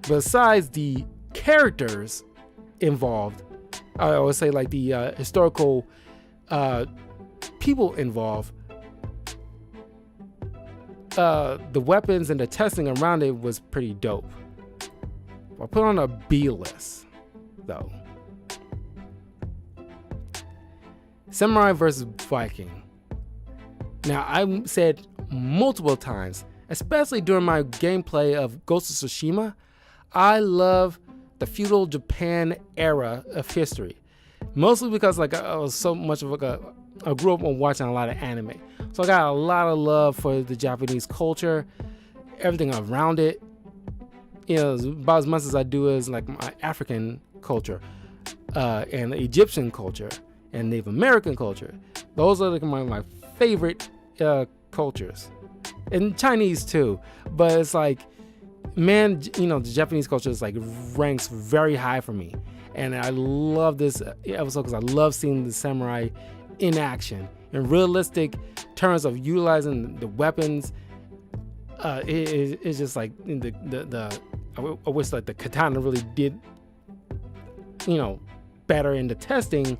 Speaker 1: besides the characters involved, I would say like the historical people involved, the weapons and the testing around it was pretty dope. I'll put on a B list though. Samurai versus Viking. Now, I said multiple times, especially during my gameplay of Ghost of Tsushima, I love the feudal Japan era of history. Mostly because like I was so much of I grew up on watching a lot of anime. So I got a lot of love for the Japanese culture, everything around it. You know, about as much as I do as like my African culture, and Egyptian culture, and Native American culture. Those are like my favorite cultures, and Chinese too. But it's like, man, you know, the Japanese culture is like ranks very high for me, and I love this episode because I love seeing the samurai in action in realistic terms of utilizing the weapons. It's just like I wish like the katana really did, you know, better in the testing,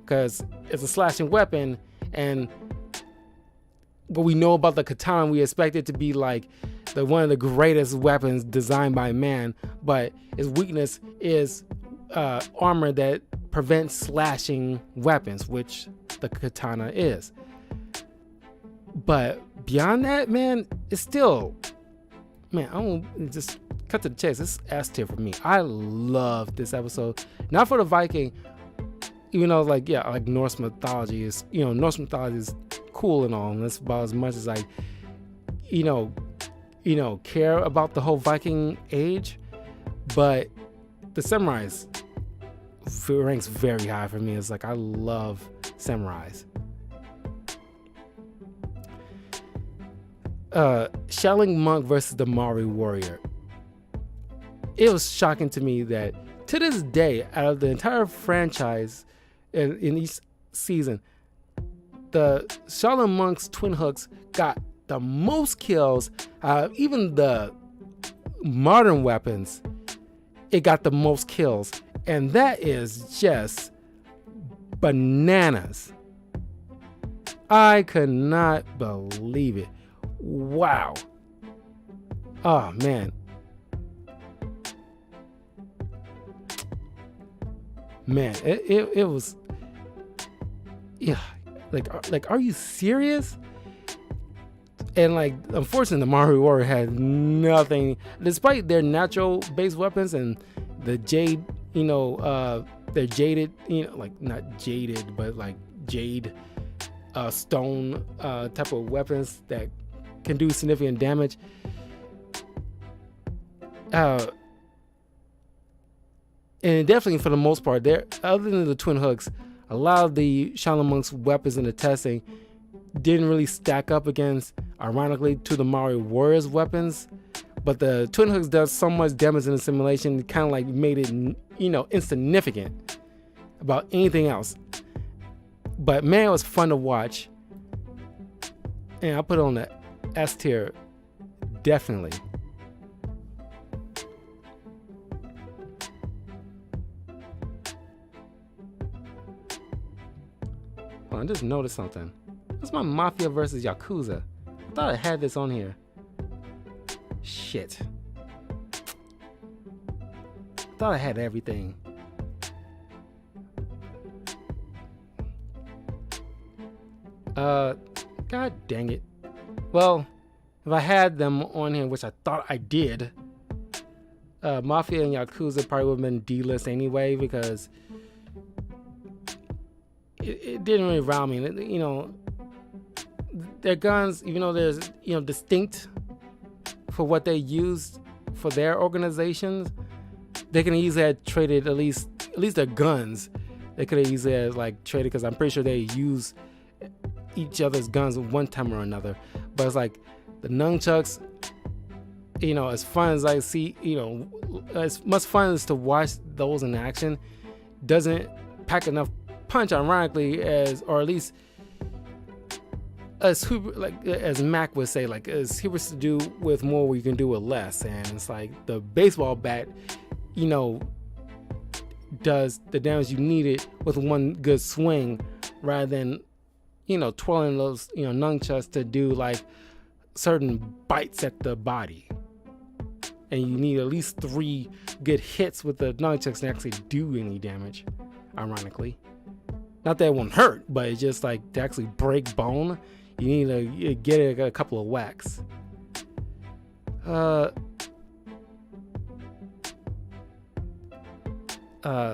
Speaker 1: because it's a slashing weapon, and what we know about the katana, we expect it to be like one of the greatest weapons designed by man, but its weakness is armor that prevents slashing weapons, which the katana is. But beyond that, man, it's still, man, I won't just cut to the chase. It's S tier for me. I love this episode. Not for the Viking, even though like, yeah, like Norse mythology is, you know, Norse mythology is cool and all, and that's about as much as I, you know, care about the whole Viking age. But the samurais ranks very high for me. It's like I love samurais. Shaolin monk versus the Maori warrior. It was shocking to me that to this day, out of the entire franchise in each season, the Shaolin monks twin hooks got the most kills. Even the modern weapons, it got the most kills, and that is just bananas. I could not believe it. Wow. Oh man. Man, it was, yeah, like are you serious? And like, unfortunately, the Maori warrior had nothing, despite their natural base weapons and the jade, they're jaded, like not jaded, but like jade, stone type of weapons that can do significant damage. And definitely for the most part, there, other than the twin hooks, a lot of the Shaolin monks' weapons in the testing didn't really stack up against, ironically, to the Maori warriors' weapons. But the twin hooks does so much damage in the simulation, it kind of like made it, insignificant about anything else. But man, it was fun to watch. And I put it on the S tier, definitely. I just noticed something. What's my Mafia versus Yakuza? I thought I had this on here. Shit. I thought I had everything. God dang it. Well, if I had them on here, which I thought I did, Mafia and Yakuza probably would have been D-list anyway, because it didn't really wow me. Their guns, even though there's, distinct for what they used for their organizations, they can easily have traded at least their guns. They could have easily have like traded, because I'm pretty sure they use each other's guns one time or another. But it's like the nunchucks, as fun as I see, as much fun as to watch those in action, doesn't pack enough punch, ironically, or at least as Mac would say, like as he was to do with more, we can do with less. And it's like the baseball bat, does the damage you needed with one good swing, rather than twirling those nunchucks to do like certain bites at the body. And you need at least 3 good hits with the nunchucks to actually do any damage, ironically. Not that it won't hurt, but it's just like to actually break bone, you need to get a couple of whacks.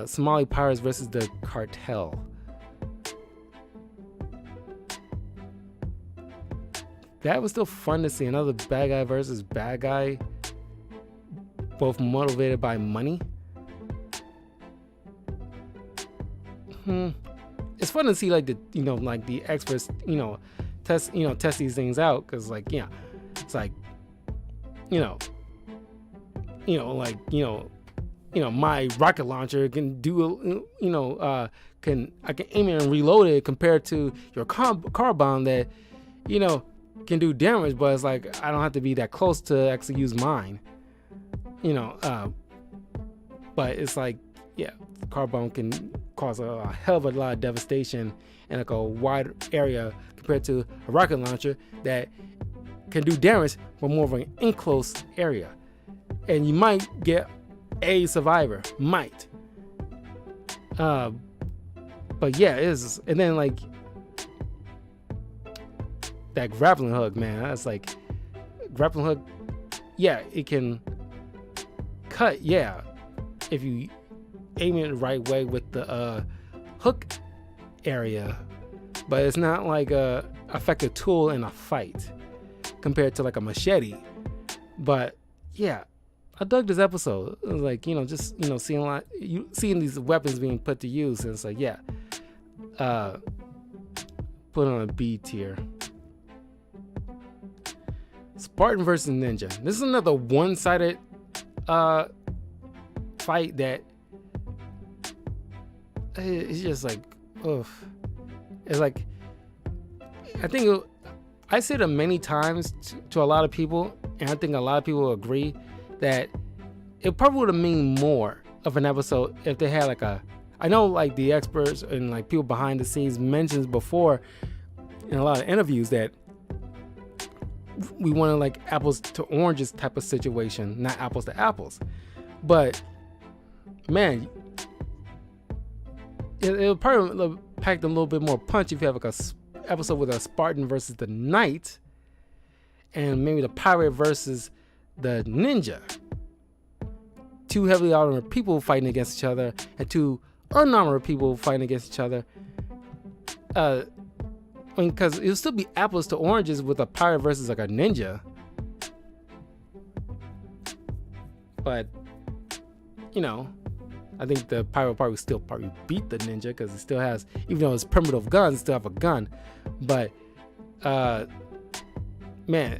Speaker 1: Somali pirates versus the cartel. That was still fun to see. Another bad guy versus bad guy, both motivated by money. It's fun to see like the experts test these things out, because it's like my rocket launcher can do I can aim it and reload it, compared to your car bomb that can do damage, but it's like I don't have to be that close to actually use mine. But it's like, the car bomb can cause a hell of a lot of devastation in like a wide area, compared to a rocket launcher that can do damage for more of an enclosed area. And you might get a survivor, might. But yeah, it is. And then like that grappling hook, man, that's like grappling hook. Yeah, it can cut. Yeah, if you aim it the right way with the hook area, but it's not like a effective tool in a fight compared to like a machete. But yeah, I dug this episode. It was like, just seeing these weapons being put to use, and it's like, yeah, put on a B tier. Spartan versus Ninja. This is another one-sided fight that it's just like, oof. It's like, I think I said it many times to a lot of people, and I think a lot of people agree that it probably would have mean more of an episode if they had like I know like the experts and like people behind the scenes mentions before in a lot of interviews that we wanted like apples to oranges type of situation, not apples to apples. But man, it'll probably pack a little bit more punch if you have like a episode with a Spartan versus the Knight, and maybe the pirate versus the ninja. Two heavily armored people fighting against each other, and two unarmored people fighting against each other. Because it'll still be apples to oranges with a pirate versus like a ninja. But, you know, I think the pirate probably still beat the ninja because it still has, even though it's primitive guns, still have a gun. But, man,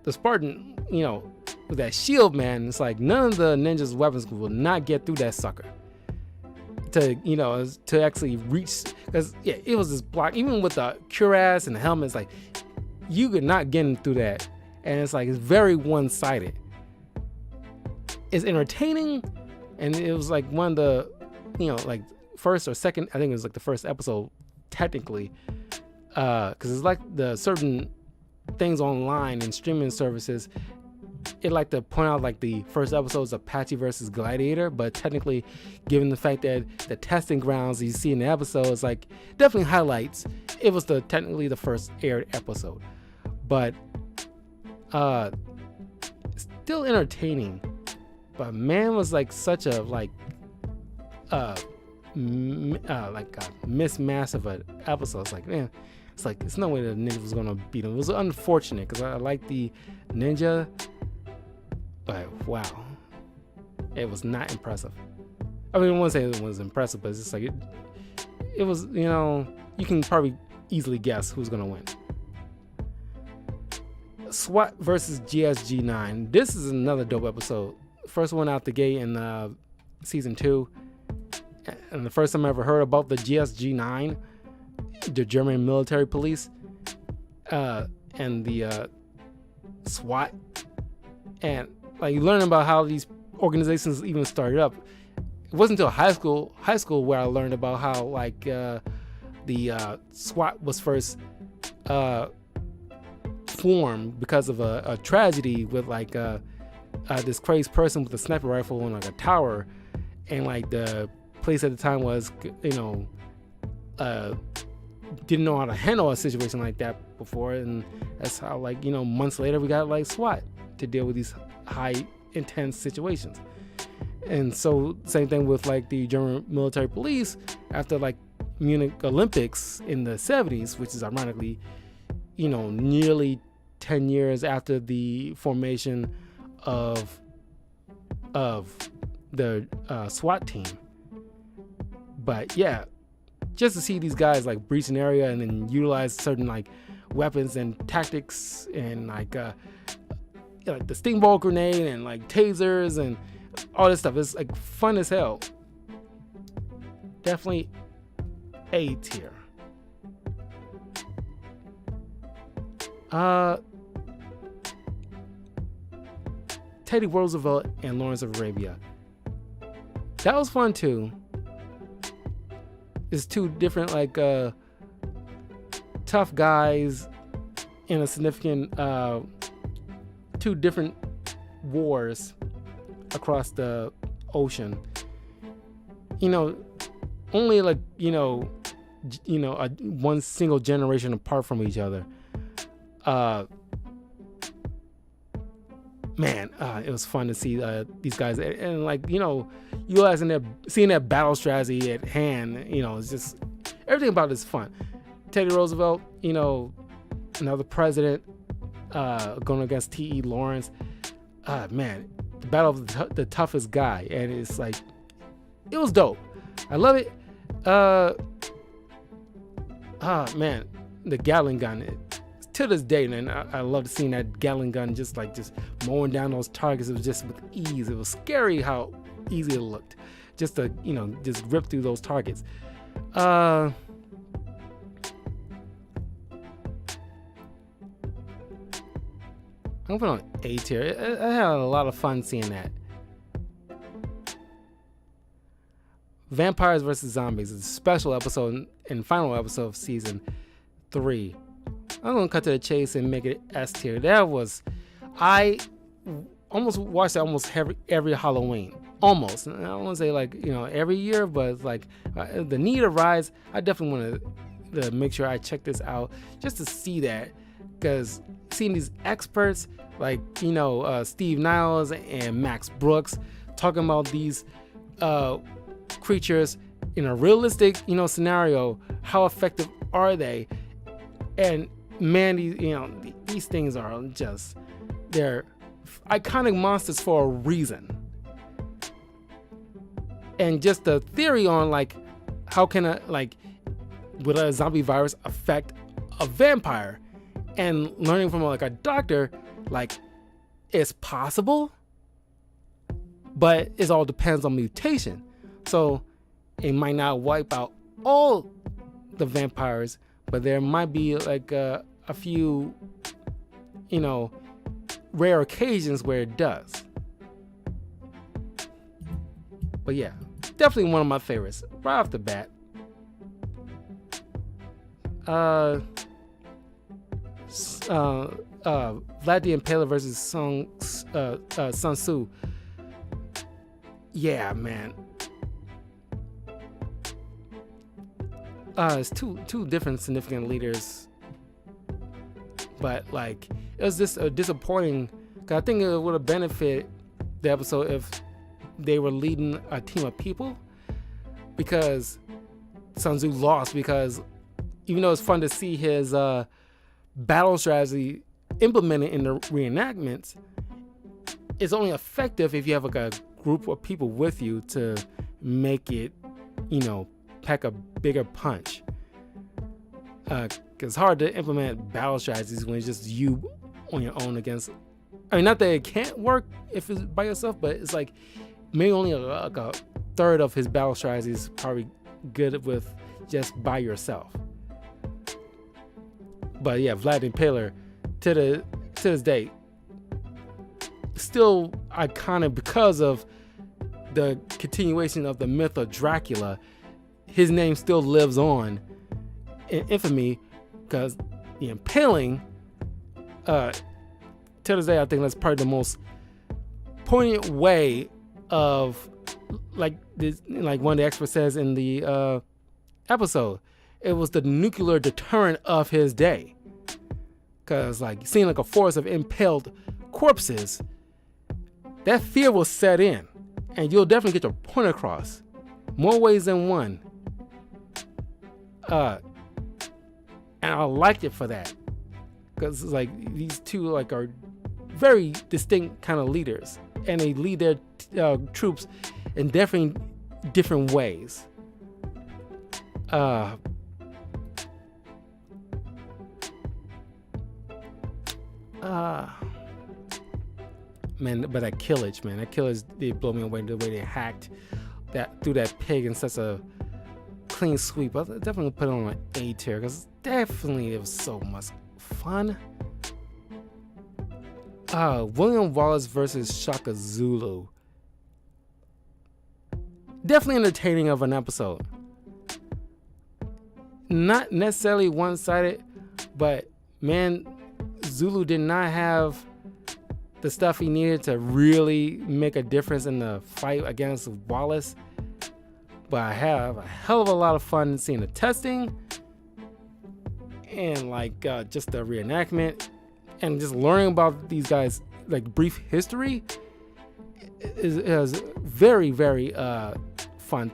Speaker 1: the Spartan, you know, with that shield, man, it's like none of the ninja's weapons will not get through that sucker. To actually reach, because yeah, it was this block. Even with the cuirass and the helmet, it's like you could not get in through that, and it's like it's very one-sided. It's entertaining, and it was like one of the, you know, like first or second. I think it was like the first episode technically, because it's like the certain things online and streaming services. It like to point out like the first episode is Apache versus Gladiator, but technically, given the fact that the testing grounds you see in the episode is like definitely highlights, it was technically the first aired episode, but still entertaining. But man, was like such a a mismatch of an episode. It's like, man, it's no way the ninja was gonna beat him. It was unfortunate because I like the ninja. But wow, it was not impressive. I mean, I wouldn't say it was impressive, but it's just like it was, you know, you can probably easily guess who's gonna win. SWAT versus GSG-9. This is another dope episode. First one out the gate in season 2, and the first time I ever heard about the GSG-9, the German military police, and the SWAT, and like learning about how these organizations even started up. It wasn't until high school where I learned about how like the SWAT was first formed because of a tragedy with like this crazy person with a sniper rifle on like a tower, and like the police at the time was, you know, didn't know how to handle a situation like that before, and that's how, like, you know, months later we got like SWAT to deal with these high intense situations. And so same thing with like the German military police after like Munich Olympics in the 70s, which is ironically, you know, nearly 10 years after the formation of the SWAT team. But yeah, just to see these guys like breach an area and then utilize certain like weapons and tactics and like the steamboat grenade and like tasers and all this stuff, it's like fun as hell. Definitely A tier. Teddy Roosevelt and Lawrence of Arabia. That was fun too. It's two different like tough guys in a significant two different wars across the ocean. You know, only like one single generation apart from each other. Man, it was fun to see these guys, and like, you know, seeing that battle strategy at hand. You know, it's just everything about it is fun. Teddy Roosevelt, you know, another president, going against T.E. Lawrence. Man, the battle of the toughest guy, and it's like, it was dope. I love it. Man, the Gatling gun. To this day, man, I love seeing that Gatling gun just mowing down those targets. It was just with ease. It was scary how easy it looked, just to, you know, just rip through those targets. I'm put on A tier. I had a lot of fun seeing that. Vampires vs. Zombies is a special episode and final episode of season 3. I'm gonna cut to the chase and make it S tier. I almost watched it almost every Halloween. Almost. I don't want to say like, you know, every year, but it's like the need arises. I definitely want to make sure I check this out just to see that, because seeing these experts like Steve Niles and Max Brooks talking about these creatures in a realistic scenario, how effective are they? And man, these things are just, they're iconic monsters for a reason. And just the theory on like how can would a zombie virus affect a vampire, and learning from like a doctor, like it's possible, but it all depends on mutation. So it might not wipe out all the vampires, but there might be like a few rare occasions where it does. But yeah, definitely one of my favorites right off the bat. Vlad the Impaler versus Sun Tzu. Yeah, man. It's two different significant leaders, but like it was just disappointing. Cause I think it would have benefited the episode if they were leading a team of people, because Sun Tzu lost. Because even though it's fun to see his battle strategy implemented in the reenactments, it's only effective if you have like a group of people with you to make it, pack a bigger punch. Cause it's hard to implement battle strategies when it's just you on your own against. I mean, not that it can't work if it's by yourself, but it's like maybe only like a third of his battle strategies is probably good with just by yourself. But yeah, Vlad the Impaler to this day still iconic because of the continuation of the myth of Dracula. His name still lives on in infamy because the impaling, to this day, I think that's probably the most poignant way of like this, like one of the experts says in the episode, it was the nuclear deterrent of his day. Cause like seeing like a forest of impaled corpses, that fear will set in, and you'll definitely get your point across, more ways than one. And I liked it for that, cause like these two like are very distinct kind of leaders, and they lead their troops in different ways. Man, but that killage, they blow me away the way they hacked that through that pig in such a clean sweep. I definitely put it on an A tier because definitely it was so much fun. William Wallace versus Shaka Zulu. Definitely entertaining of an episode. Not necessarily one-sided, but man, Zulu did not have the stuff he needed to really make a difference in the fight against Wallace. But I have a hell of a lot of fun seeing the testing and like just the reenactment and just learning about these guys, like brief history is very, very fun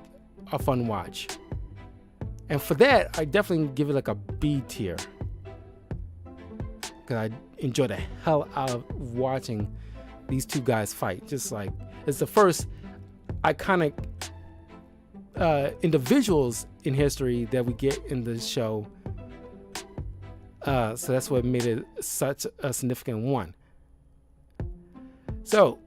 Speaker 1: watch. And for that, I definitely give it like a B tier. Because I enjoy the hell out of watching these two guys fight. Just like, it's the first iconic individuals in history that we get in the show. So that's what made it such a significant one. So,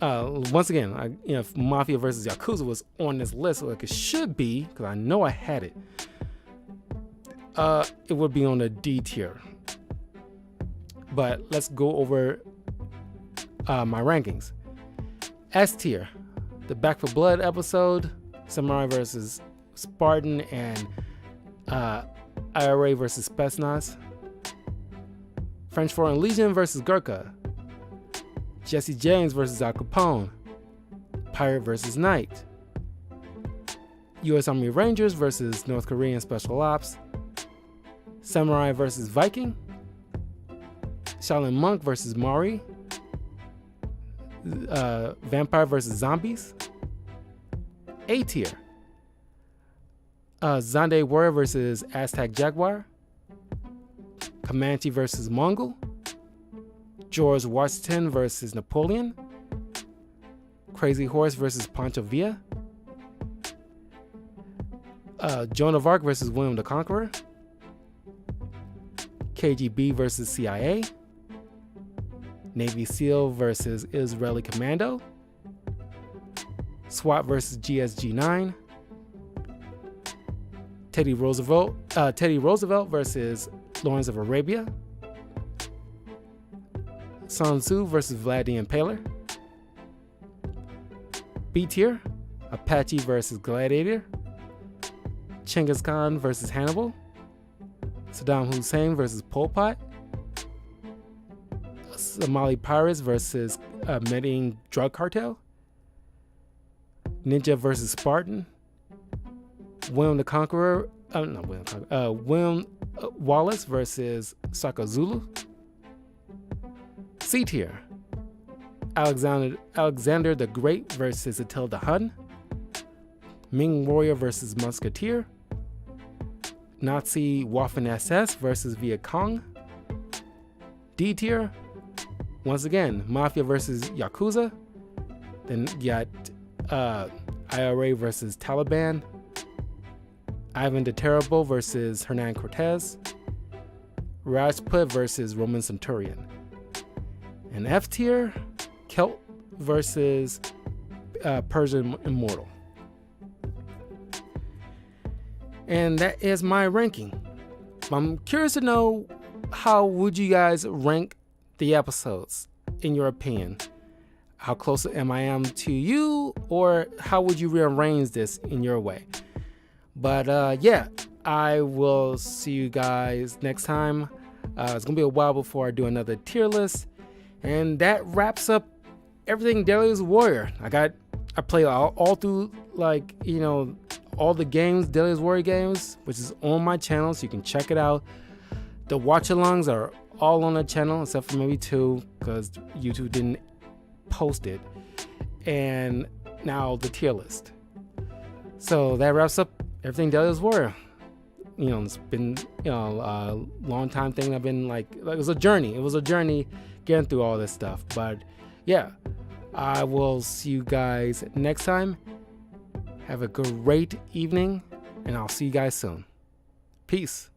Speaker 1: once again, if Mafia versus Yakuza was on this list, like it should be, because I know I had it, it would be on the D tier. But let's go over my rankings. S tier, the Back for Blood episode, Samurai versus Spartan, and IRA versus Spetsnaz. French Foreign Legion versus Gurkha. Jesse James versus Al Capone. Pirate versus Knight. U.S. Army Rangers versus North Korean Special Ops. Samurai versus Viking, Shaolin Monk versus Maori, Vampire versus Zombies, A tier, Zande Warrior versus Aztec Jaguar, Comanche versus Mongol, George Washington versus Napoleon, Crazy Horse versus Pancho Villa, Joan of Arc versus William the Conqueror, KGB versus CIA, Navy SEAL versus Israeli Commando, SWAT versus GSG-9, Teddy Roosevelt versus Lawrence of Arabia, Sun Tzu versus Vlad the Impaler, B tier, Apache versus Gladiator, Genghis Khan versus Hannibal, Saddam Hussein versus Pol Pot, Somali pirates versus Medellin drug cartel, Ninja versus Spartan, William the Conqueror, William Wallace versus Saka Zulu, C tier, Alexander the Great versus Attila the Hun, Ming warrior versus Musketeer, Nazi Waffen SS versus Viet Cong, D tier, once again, Mafia versus Yakuza, then you got IRA versus Taliban, Ivan the Terrible versus Hernan Cortez, Rajput versus Roman Centurion, and F tier, Celt versus Persian Immortal. And that is my ranking. I'm curious to know, how would you guys rank the episodes in your opinion? How close am I to you, or how would you rearrange this in your way? But yeah, I will see you guys next time. It's gonna be a while before I do another tier list, and that wraps up everything Deadliest Warrior. I play all through, like, you know, all the games, Deadliest Warrior games, which is on my channel, so you can check it out. The watch-alongs are all on the channel, except for maybe 2, because YouTube didn't post it. And now the tier list. So that wraps up everything Deadliest Warrior. You know, it's been, you know, a long time thing. I've been like it was a journey. It was a journey getting through all this stuff. But yeah, I will see you guys next time. Have a great evening, and I'll see you guys soon. Peace.